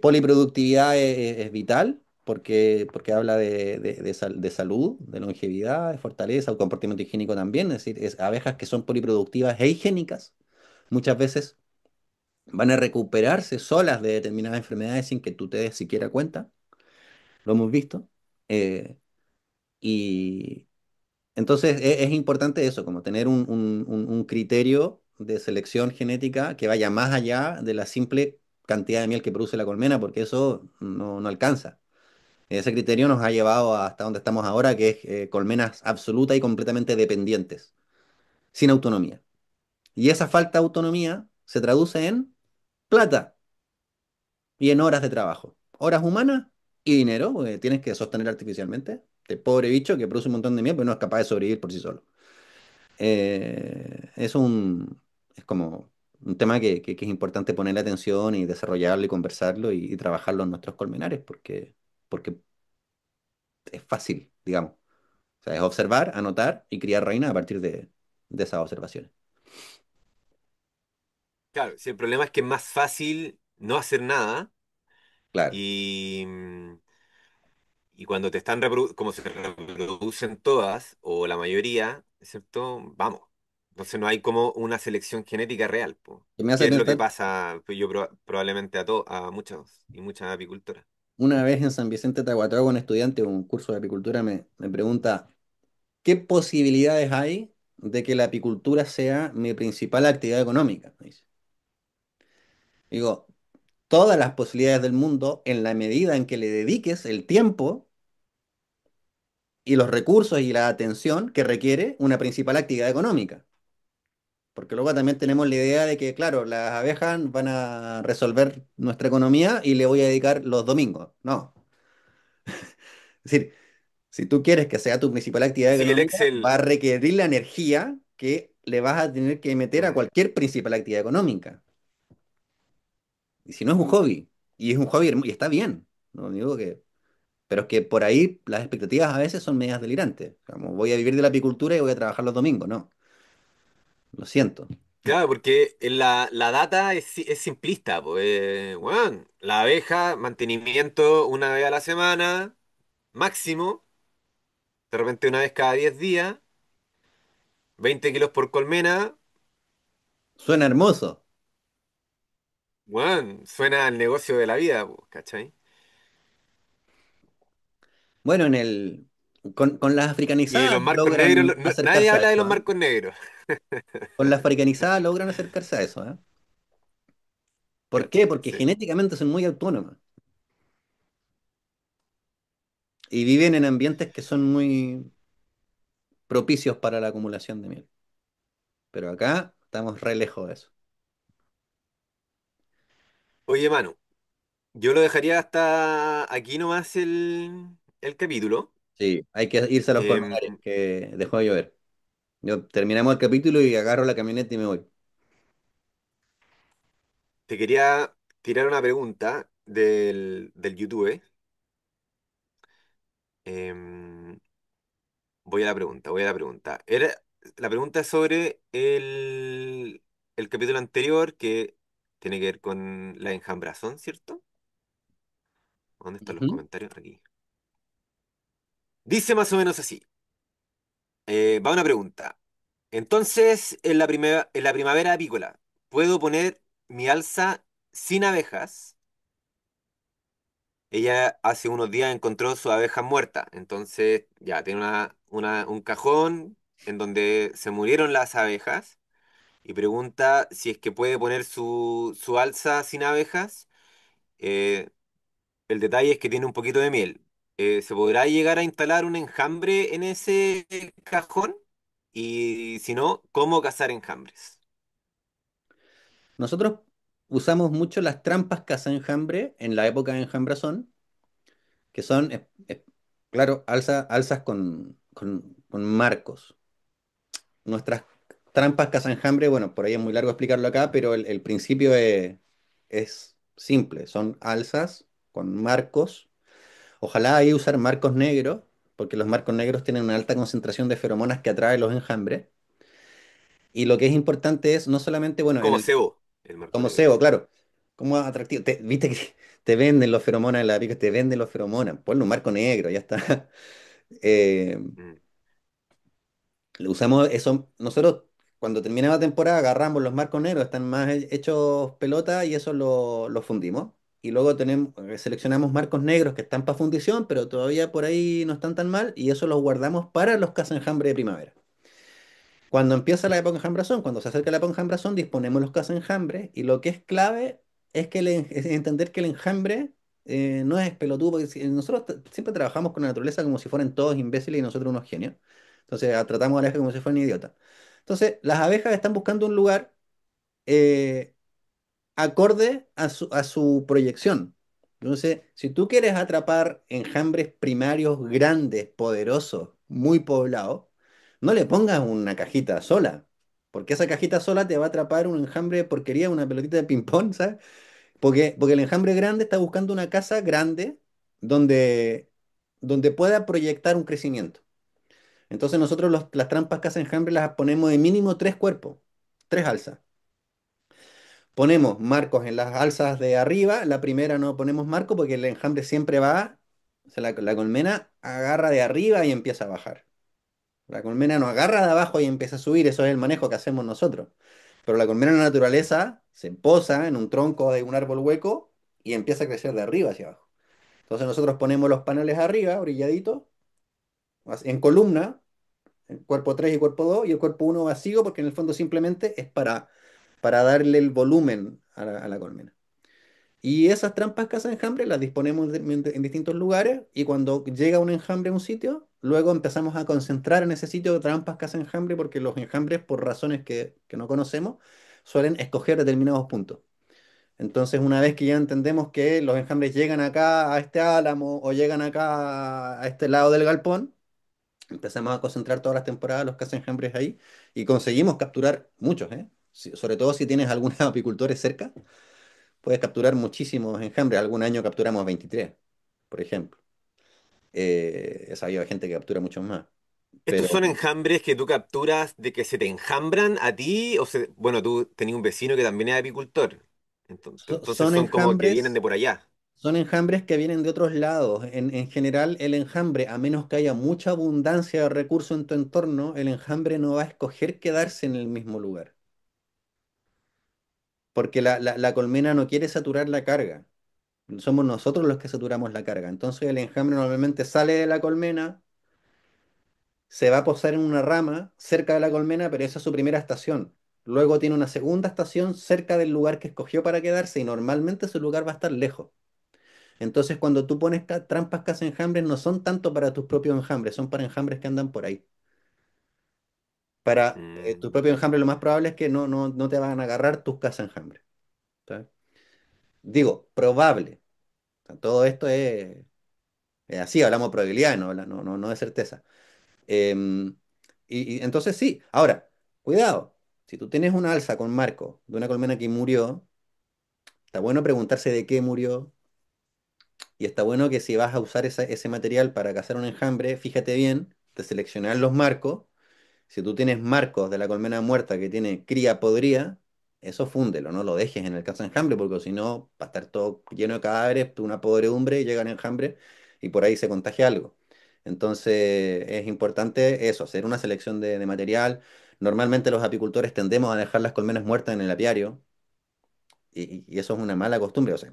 Poliproductividad es vital porque habla de salud, de longevidad, de fortaleza, o comportamiento higiénico también, es decir, abejas que son poliproductivas e higiénicas. Muchas veces van a recuperarse solas de determinadas enfermedades sin que tú te des siquiera cuenta, lo hemos visto. Eh, y entonces es importante eso, como tener un criterio de selección genética que vaya más allá de la simple cantidad de miel que produce la colmena, porque eso no alcanza. Ese criterio nos ha llevado hasta donde estamos ahora, que es colmenas absoluta y completamente dependientes, sin autonomía. Y esa falta de autonomía se traduce en plata y en horas de trabajo. Horas humanas y dinero, porque tienes que sostener artificialmente. El pobre bicho que produce un montón de miel, pero no es capaz de sobrevivir por sí solo. Es como un tema que es importante ponerle atención y desarrollarlo y conversarlo y trabajarlo en nuestros colmenares, porque es fácil, digamos. O sea, es observar, anotar y criar reina a partir de esas observaciones.
Claro, si el problema es que es más fácil no hacer nada
Claro.
y, y cuando te están como se reproducen todas o la mayoría, ¿cierto? Vamos. Entonces no hay como una selección genética real, po.
Que me
¿Qué
hace
es lo que
pensar,
pasa? Pues yo probablemente a muchos y muchas apicultoras.
una vez en San Vicente de Tahuatahua, un estudiante de un curso de apicultura me pregunta, ¿qué posibilidades hay de que la apicultura sea mi principal actividad económica. Me dice. Digo, todas las posibilidades del mundo en la medida en que le dediques el tiempo y los recursos y la atención que requiere una principal actividad económica. Porque luego también tenemos la idea de que, claro, las abejas van a resolver nuestra economía y le voy a dedicar los domingos. No. Es decir, si tú quieres que sea tu principal actividad
Sí, el
económica, va
Excel,
a requerir la energía que le vas a tener que meter a
mm,
cualquier principal actividad económica. Y si no es un hobby, y es un hobby y está bien, no digo que... Pero es que por ahí las expectativas a veces son medias delirantes. Como voy a vivir de la apicultura y voy a trabajar los domingos. No, lo siento.
claro, porque la data es simplista, pues, weón, la abeja, mantenimiento una vez a la semana, máximo, de repente una vez cada 10 días, 20 kilos por colmena,
Suena hermoso.
weón, suena al negocio de la vida, pues, ¿cachai?
Bueno, con las
Y
africanizadas
los marcos negros,
logran
nadie
acercarse a
habla de
eso,
los
¿ah?
marcos negros.
Con las africanizadas logran acercarse a eso, ¿ah? ¿Por qué? Porque
Sí.
genéticamente son muy autónomas y viven en ambientes que son muy propicios para la acumulación de miel. Pero acá estamos re lejos de eso.
Oye, Manu, yo lo dejaría hasta aquí nomás el capítulo.
Sí, hay que irse a los
Em,
colmenares, que dejó de llover. Yo terminamos el capítulo y agarro la camioneta y me voy.
Te quería tirar una pregunta del YouTube. Em, voy a la pregunta, voy a la pregunta. La pregunta es sobre el capítulo anterior que tiene que ver con la enjambrazón, ¿cierto? ¿Dónde están los
Ujú.
comentarios? Aquí. Dice más o menos así. Va una pregunta. Entonces, en la primavera apícola, ¿puedo poner mi alza sin abejas? Ella hace unos días encontró su abeja muerta, entonces ya tiene un cajón en donde se murieron las abejas y pregunta si es que puede poner su alza sin abejas. Eh, el detalle es que tiene un poquito de miel. ¿Se podrá llegar a instalar un enjambre en ese cajón? Y si no, ¿cómo cazar enjambres?
Nosotros usamos mucho las trampas caza-enjambre en la época de enjambrazón, que son, claro, alzas con marcos. Nuestras trampas caza-enjambre, bueno, por ahí es muy largo explicarlo acá, pero el principio es simple. Son alzas con marcos. Ojalá ahí usar marcos negros, porque los marcos negros tienen una alta concentración de feromonas que atrae los enjambres. Y lo que es importante es no solamente, bueno,
Como cebo, el marco
como
negro.
cebo, claro, como atractivo. Viste que te venden los feromonas en la pica, te venden los feromonas. Ponle un marco negro, ya está. Eh,
Mm.
Usamos eso. Nosotros, cuando termina la temporada, agarramos los marcos negros, están más hechos pelota y eso lo fundimos. Y luego seleccionamos marcos negros que están para fundición, pero todavía por ahí no están tan mal, y eso los guardamos para los caza-enjambre de primavera. Cuando empieza la época de enjambrazón, cuando se acerca la época de enjambrazón, disponemos los caza-enjambre, y lo que es clave es es entender que el enjambre no es pelotudo, porque nosotros siempre trabajamos con la naturaleza como si fueran todos imbéciles y nosotros unos genios. Entonces tratamos a la abeja como si fueran idiotas. Entonces, las abejas están buscando un lugar eh, acorde a su proyección. Entonces, si tú quieres atrapar enjambres primarios grandes, poderosos, muy poblados, no le pongas una cajita sola, porque esa cajita sola te va a atrapar un enjambre de porquería, una pelotita de ping-pong, ¿sabes? Porque el enjambre grande está buscando una casa grande donde, donde pueda proyectar un crecimiento. Entonces nosotros las trampas casa enjambre las ponemos de mínimo tres cuerpos, tres alzas. Ponemos marcos en las alzas de arriba. La primera no ponemos marco porque el enjambre siempre va, o sea, la colmena agarra de arriba y empieza a bajar. La colmena no agarra de abajo y empieza a subir, eso es el manejo que hacemos nosotros. Pero la colmena en la naturaleza se posa en un tronco de un árbol hueco y empieza a crecer de arriba hacia abajo. Entonces nosotros ponemos los paneles arriba, brilladitos, en columna, el cuerpo 3 y cuerpo 2 y el cuerpo uno vacío, porque en el fondo simplemente es para darle el volumen a la colmena. Y esas trampas caza-enjambre las disponemos en distintos lugares y cuando llega un enjambre a un sitio, luego empezamos a concentrar en ese sitio trampas caza-enjambre porque los enjambres, por razones que no conocemos, suelen escoger determinados puntos. Entonces, una vez que ya entendemos que los enjambres llegan acá a este álamo o llegan acá a este lado del galpón, empezamos a concentrar todas las temporadas los caza-enjambres ahí y conseguimos capturar muchos, ¿eh? Sobre todo si tienes algunos apicultores cerca. Puedes capturar muchísimos enjambres. Algún año capturamos 23, por ejemplo. He sabido de gente que captura muchos más.
¿Estos
Pero
son enjambres que tú capturas de que se te enjambran a ti? Bueno, tú tenías un vecino que también es apicultor. Entonces
son
son como que vienen
enjambres,
de por allá.
son enjambres que vienen de otros lados. En general, el enjambre, a menos que haya mucha abundancia de recursos en tu entorno, el enjambre no va a escoger quedarse en el mismo lugar. Porque la colmena no quiere saturar la carga. Somos nosotros los que saturamos la carga. Entonces el enjambre normalmente sale de la colmena, se va a posar en una rama cerca de la colmena, pero esa es su primera estación. Luego tiene una segunda estación cerca del lugar que escogió para quedarse y normalmente su lugar va a estar lejos. Entonces cuando tú pones trampas caza enjambres no son tanto para tus propios enjambres, son para enjambres que andan por ahí. Para tu
Mm.
propio enjambre lo más probable es que no te van a agarrar tus caza enjambres. ¿Sabes? Digo, probable. O sea, todo esto es así, hablamos de probabilidad, no de certeza. Em, y entonces sí, ahora, cuidado, si tú tienes una alza con marco de una colmena que murió, está bueno preguntarse de qué murió y está bueno que si vas a usar ese material para cazar un enjambre, fíjate bien de seleccionar los marcos. Si tú tienes marcos de la colmena muerta que tiene cría podrida, eso fúndelo, no lo dejes en el caza enjambre porque si no va a estar todo lleno de cadáveres, una podredumbre y llega el enjambre y por ahí se contagia algo. Entonces es importante eso, hacer una selección de material. Normalmente los apicultores tendemos a dejar las colmenas muertas en el apiario y eso es una mala costumbre, o sea,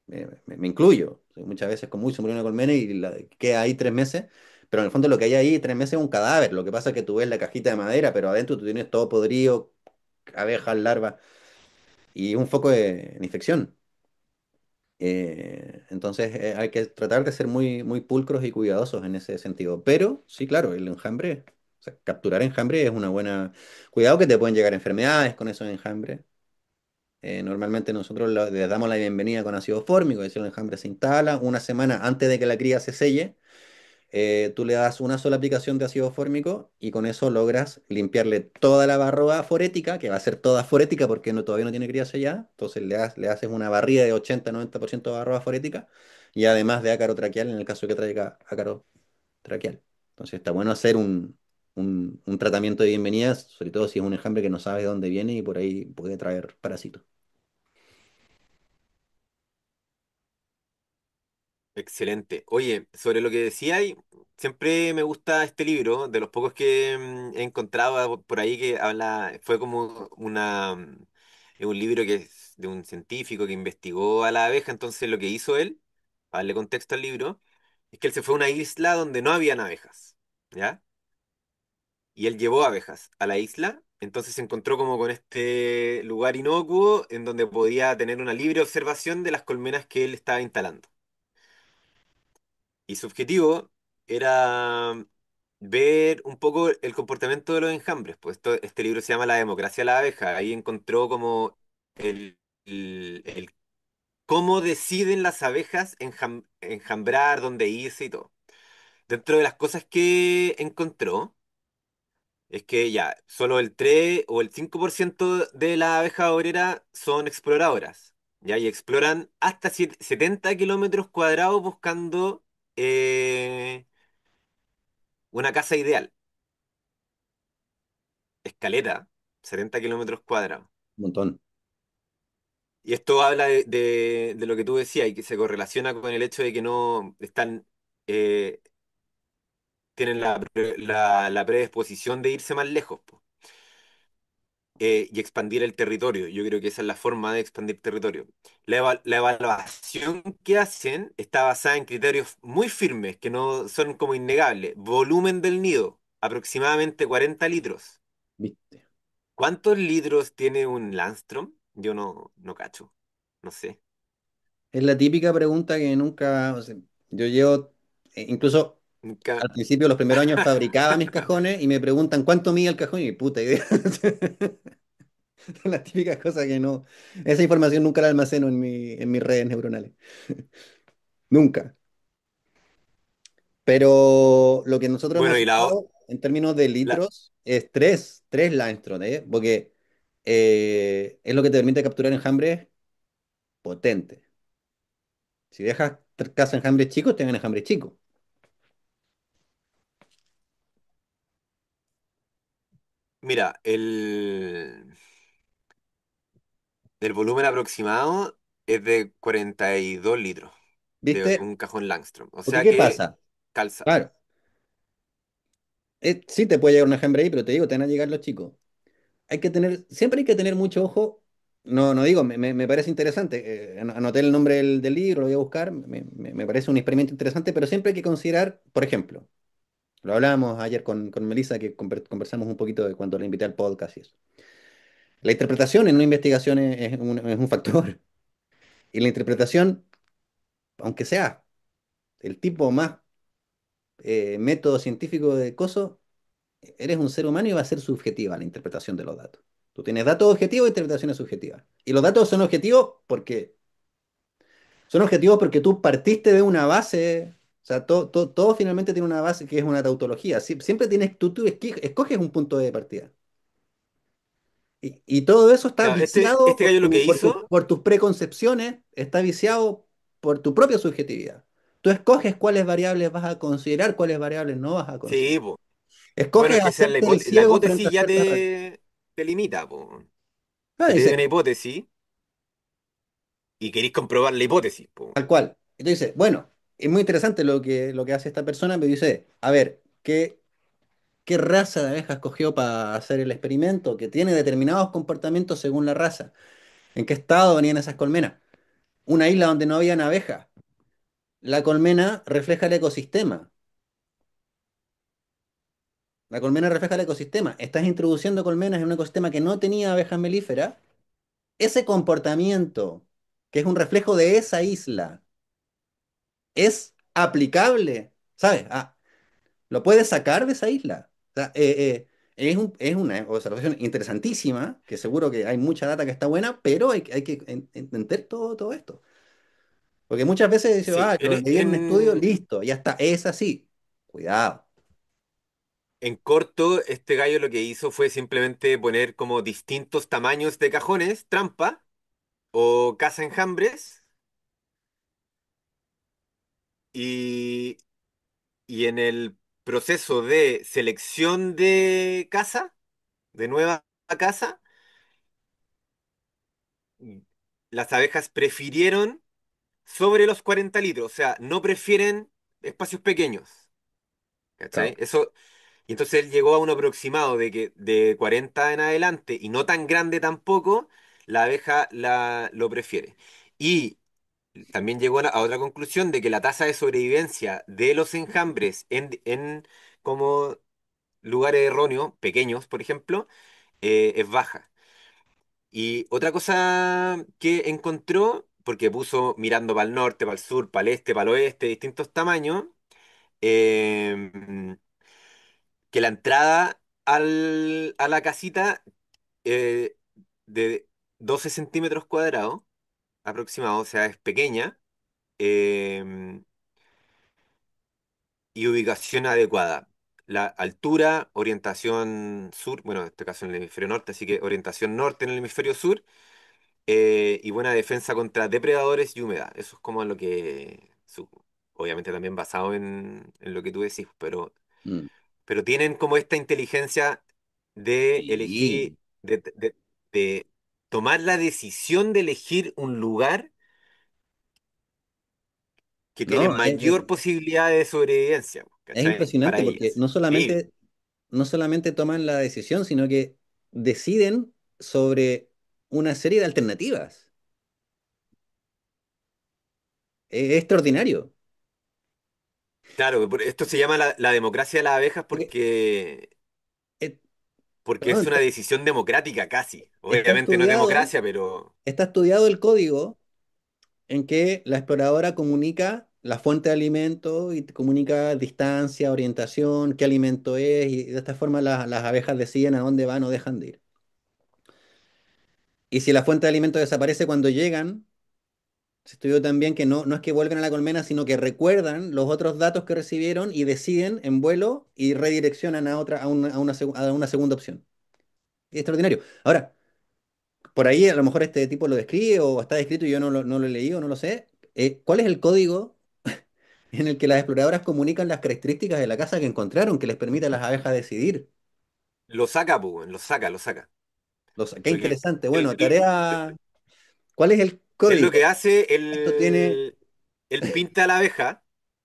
me incluyo. O sea, muchas veces como uy, se murió una colmena y queda ahí 3 meses, pero en el fondo lo que hay ahí 3 meses es un cadáver. Lo que pasa es que tú ves la cajita de madera, pero adentro tú tienes todo podrido, abejas, larvas y un foco de infección. Entonces hay que tratar de ser muy, muy pulcros y cuidadosos en ese sentido. Pero sí, claro, el enjambre, o sea, capturar enjambre es una buena... Cuidado que te pueden llegar enfermedades con esos enjambres. Normalmente nosotros les damos la bienvenida con ácido fórmico, es decir, el enjambre se instala una semana antes de que la cría se selle. Tú le das una sola aplicación de ácido fórmico y con eso logras limpiarle toda la barroa forética, que va a ser toda forética porque todavía no tiene cría sellada. Entonces le haces una barrida de 80-90% de barroa forética y además de ácaro traqueal en el caso de que traiga ácaro traqueal. Entonces está bueno hacer un tratamiento de bienvenida, sobre todo si es un enjambre que no sabes de dónde viene y por ahí puede traer parásitos.
Excelente. Oye, sobre lo que decía, siempre me gusta este libro, de los pocos que he encontrado por ahí que habla, fue como es un libro que es de un científico que investigó a la abeja, entonces lo que hizo él, para darle contexto al libro, es que él se fue a una isla donde no habían abejas, ¿ya? Y él llevó abejas a la isla, entonces se encontró como con este lugar inocuo en donde podía tener una libre observación de las colmenas que él estaba instalando. Y su objetivo era ver un poco el comportamiento de los enjambres. Pues este libro se llama La democracia de la abeja. Ahí encontró como el cómo deciden las abejas enjambrar, dónde irse y todo. Dentro de las cosas que encontró, es que ya solo el 3 o el 5% de las abejas obreras son exploradoras. Ya, y exploran hasta 70 kilómetros cuadrados buscando eh, una casa ideal, escaleta, 70 kilómetros cuadrados.
Un montón.
Y esto habla de lo que tú decías y que se correlaciona con el hecho de que no están, eh, tienen la predisposición de irse más lejos, po, y expandir el territorio. Yo creo que esa es la forma de expandir territorio. La evaluación que hacen está basada en criterios muy firmes, que no son como innegables. Volumen del nido. aproximadamente 40 litros.
¿Viste?
¿Cuántos litros tiene un Landstrom? Yo no cacho. No sé.
Es la típica pregunta que nunca, o sea, yo llevo, incluso
Nunca.
al principio, los primeros años fabricaba mis cajones y me preguntan cuánto mide el cajón y puta idea. Son las típicas cosas que no, esa información nunca la almaceno en mis redes neuronales. Nunca. Pero lo que nosotros hemos
Bueno, y
sacado en términos de
la,
litros es tres Langstroth, ¿eh? Porque es lo que te permite capturar enjambres potentes. Si dejas cazar enjambres chicos, te ven enjambres chicos.
mira, el volumen aproximado es de 42 litros de
¿Viste?
un cajón Langstrom. O
Porque
sea
¿qué
que
pasa?
calza.
Claro, sí te puede llegar un enjambre ahí, pero te digo, te van a llegar los chicos. Siempre hay que tener mucho ojo. No digo, me parece interesante. Anoté el nombre del libro, lo voy a buscar. Me parece un experimento interesante, pero siempre hay que considerar, por ejemplo, lo hablábamos ayer con Melissa, que conversamos un poquito de cuando la invité al podcast y eso. La interpretación en una investigación es un factor. Y la interpretación, aunque sea el tipo más método científico de coso, eres un ser humano y va a ser subjetiva la interpretación de los datos. Tú tienes datos objetivos e interpretaciones subjetivas. Y los datos son objetivos porque tú partiste de una base. O sea, todo finalmente tiene una base que es una tautología. Siempre tú escoges un punto de partida. Y todo eso está
Claro,
viciado
este gallo lo que hizo,
por tus preconcepciones, está viciado por tu propia subjetividad. Tú escoges cuáles variables vas a considerar, cuáles variables no vas a
sí,
considerar.
po. Bueno,
Escoges
es que esa es
hacerte el
la
ciego frente
hipótesis
a
ya
ciertas realidades.
te limita, po.
Ah,
Si te dio
dice,
una hipótesis y queréis comprobar la hipótesis, po.
tal cual. Y tú dices, bueno, es muy interesante lo que hace esta persona, pero dice, a ver, ¿qué raza de abeja escogió para hacer el experimento? Que tiene determinados comportamientos según la raza. ¿En qué estado venían esas colmenas? Una isla donde no habían abejas. La colmena refleja el ecosistema. La colmena refleja el ecosistema. Estás introduciendo colmenas en un ecosistema que no tenía abejas melíferas. Ese comportamiento, que es un reflejo de esa isla, es aplicable, ¿sabes? Lo puedes sacar de esa isla. O sea, es una observación interesantísima, que seguro que hay mucha data que está buena, pero hay que entender todo esto. Porque muchas veces dice,
Sí,
lo leí en un estudio, listo, ya está, es así. Cuidado.
en corto, este gallo lo que hizo fue simplemente poner como distintos tamaños de cajones, trampa o caza enjambres, y, y en el proceso de selección de casa, de nueva casa, las abejas prefirieron sobre los 40 litros, o sea, no prefieren espacios pequeños, ¿cachai?
Chao.
Eso, y entonces él llegó a un aproximado de que de 40 en adelante y no tan grande tampoco, la abeja lo prefiere. Y también llegó a otra conclusión de que la tasa de sobrevivencia de los enjambres en como lugares erróneos, pequeños, por ejemplo, es baja. Y otra cosa que encontró, porque puso mirando para el norte, para el sur, para el este, para el oeste, distintos tamaños, eh, que la entrada a la casita eh, de 12 centímetros cuadrados aproximado, o sea, es pequeña, eh, y ubicación adecuada. La altura, orientación sur, bueno, en este caso en el hemisferio norte, así que orientación norte en el hemisferio sur, y buena defensa contra depredadores y humedad. Eso es como lo que, obviamente también basado en lo que tú decís,
Mm.
pero tienen como esta inteligencia de elegir,
Sí.
de tomar la decisión de elegir un lugar que tiene
No,
mayor posibilidad de sobrevivencia,
es
¿cachai? Para
impresionante porque
ellas. Increíble.
no solamente toman la decisión, sino que deciden sobre una serie de alternativas. Es extraordinario.
Claro, esto se llama la democracia de las abejas
Porque, eh,
porque
perdón,
es una decisión democrática casi.
está
Obviamente no es
estudiado,
democracia, pero
está estudiado el código en que la exploradora comunica la fuente de alimento y te comunica distancia, orientación, qué alimento es, y de esta forma las abejas deciden a dónde van o dejan de ir. Y si la fuente de alimento desaparece cuando llegan, se estudió también que no es que vuelven a la colmena, sino que recuerdan los otros datos que recibieron y deciden en vuelo y redireccionan a otra, a una segunda opción. Es extraordinario. Ahora, por ahí a lo mejor este tipo lo describe o está descrito y yo no lo he leído, no lo sé. ¿Cuál es el código en el que las exploradoras comunican las características de la casa que encontraron que les permite a las abejas decidir?
lo saca, pues, weón, lo saca.
Qué
Porque
interesante. Bueno,
él,
tarea. ¿Cuál es el
él lo que
código?
hace,
Esto tiene.
él pinta a la abeja.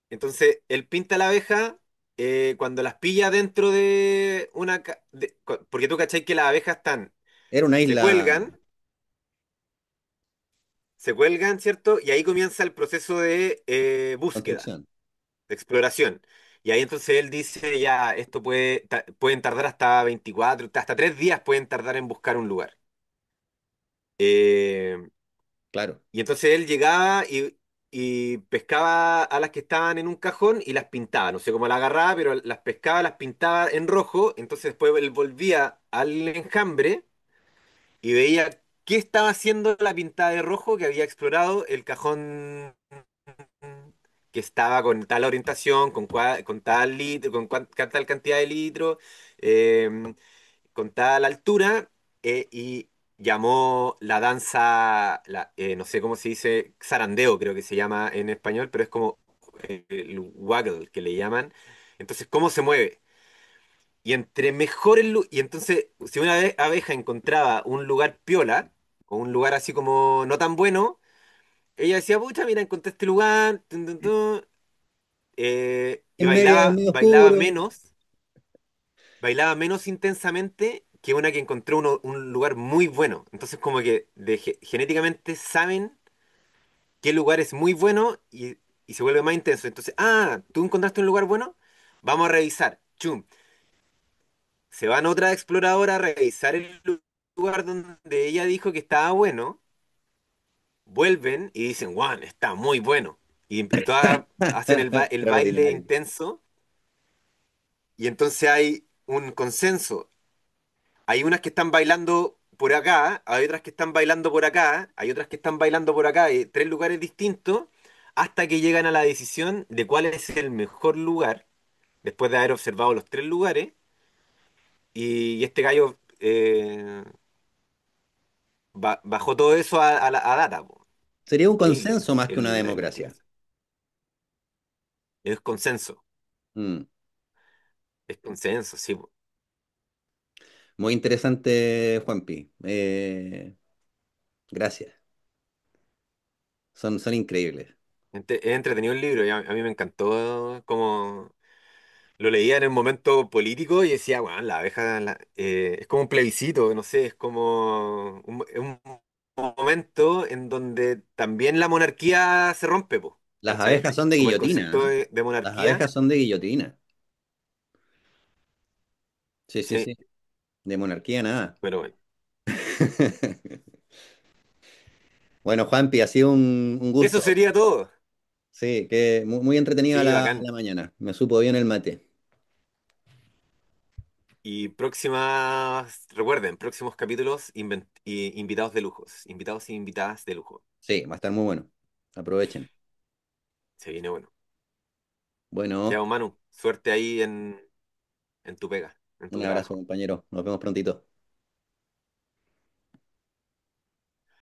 Entonces, él pinta a la abeja cuando las pilla dentro de una... porque tú cachai que las abejas están,
Era una
se
isla
cuelgan, se cuelgan, ¿cierto? Y ahí comienza el proceso de búsqueda,
construcción.
de exploración. Y ahí entonces él dice, ya, esto pueden tardar hasta 24, hasta 3 días pueden tardar en buscar un lugar. Eh,
Claro.
y entonces él llegaba y pescaba a las que estaban en un cajón y las pintaba. No sé cómo las agarraba, pero las pescaba, las pintaba en rojo. Entonces después él volvía al enjambre y veía qué estaba haciendo la pintada de rojo que había explorado el cajón que estaba con tal orientación, con tal litro, tal cantidad de litros, con tal altura, y llamó la danza, no sé cómo se dice, zarandeo creo que se llama en español, pero es como el waggle que le llaman. Entonces, ¿cómo se mueve? Y entre mejor y entonces, si una abeja encontraba un lugar piola, o un lugar así como no tan bueno, ella decía, pucha, mira, encontré este lugar, tun, tun, tun, y
Es
bailaba,
medio oscuro.
bailaba menos intensamente que una que encontró un lugar muy bueno. Entonces, como que genéticamente saben qué lugar es muy bueno y se vuelve más intenso. Entonces, ¿tú encontraste un lugar bueno? Vamos a revisar. Chum. Se van otra exploradora a revisar el lugar donde ella dijo que estaba bueno. Vuelven y dicen, Juan, está muy bueno. Y todas hacen el baile
Extraordinario.
intenso. Y entonces hay un consenso. Hay unas que están bailando por acá, hay otras que están bailando por acá, hay otras que están bailando por acá, hay 3 lugares distintos, hasta que llegan a la decisión de cuál es el mejor lugar, después de haber observado los 3 lugares, y este gallo bajó todo eso a data, po.
Sería un
Increíble,
consenso más que una
la
democracia.
investigación. Es consenso,
Mm.
es consenso, sí, po.
Muy interesante, Juanpi. Gracias. Son increíbles.
Es entretenido el libro, y a mí me encantó como lo leía en el momento político y decía, bueno, la abeja es como un plebiscito, no sé, es como un momento en donde también la monarquía se rompe, po,
Las
¿cachai?
abejas son de
Como el
guillotina,
concepto
¿eh?
de
Las
monarquía,
abejas son de guillotina. Sí, sí,
sí,
sí. De monarquía nada.
pero bueno.
Bueno, Juanpi, ha sido un
Eso
gusto.
sería todo.
Sí, que muy entretenida
Sí,
la
bacán.
mañana. Me supo bien el mate.
Y recuerden, próximos capítulos, invitados de lujos, invitados y invitadas de lujo.
Sí, va a estar muy bueno. Aprovechen.
Se viene bueno.
Bueno,
Ya, Manu, suerte ahí en tu pega, en tu
un abrazo,
trabajo.
compañero. Nos vemos prontito.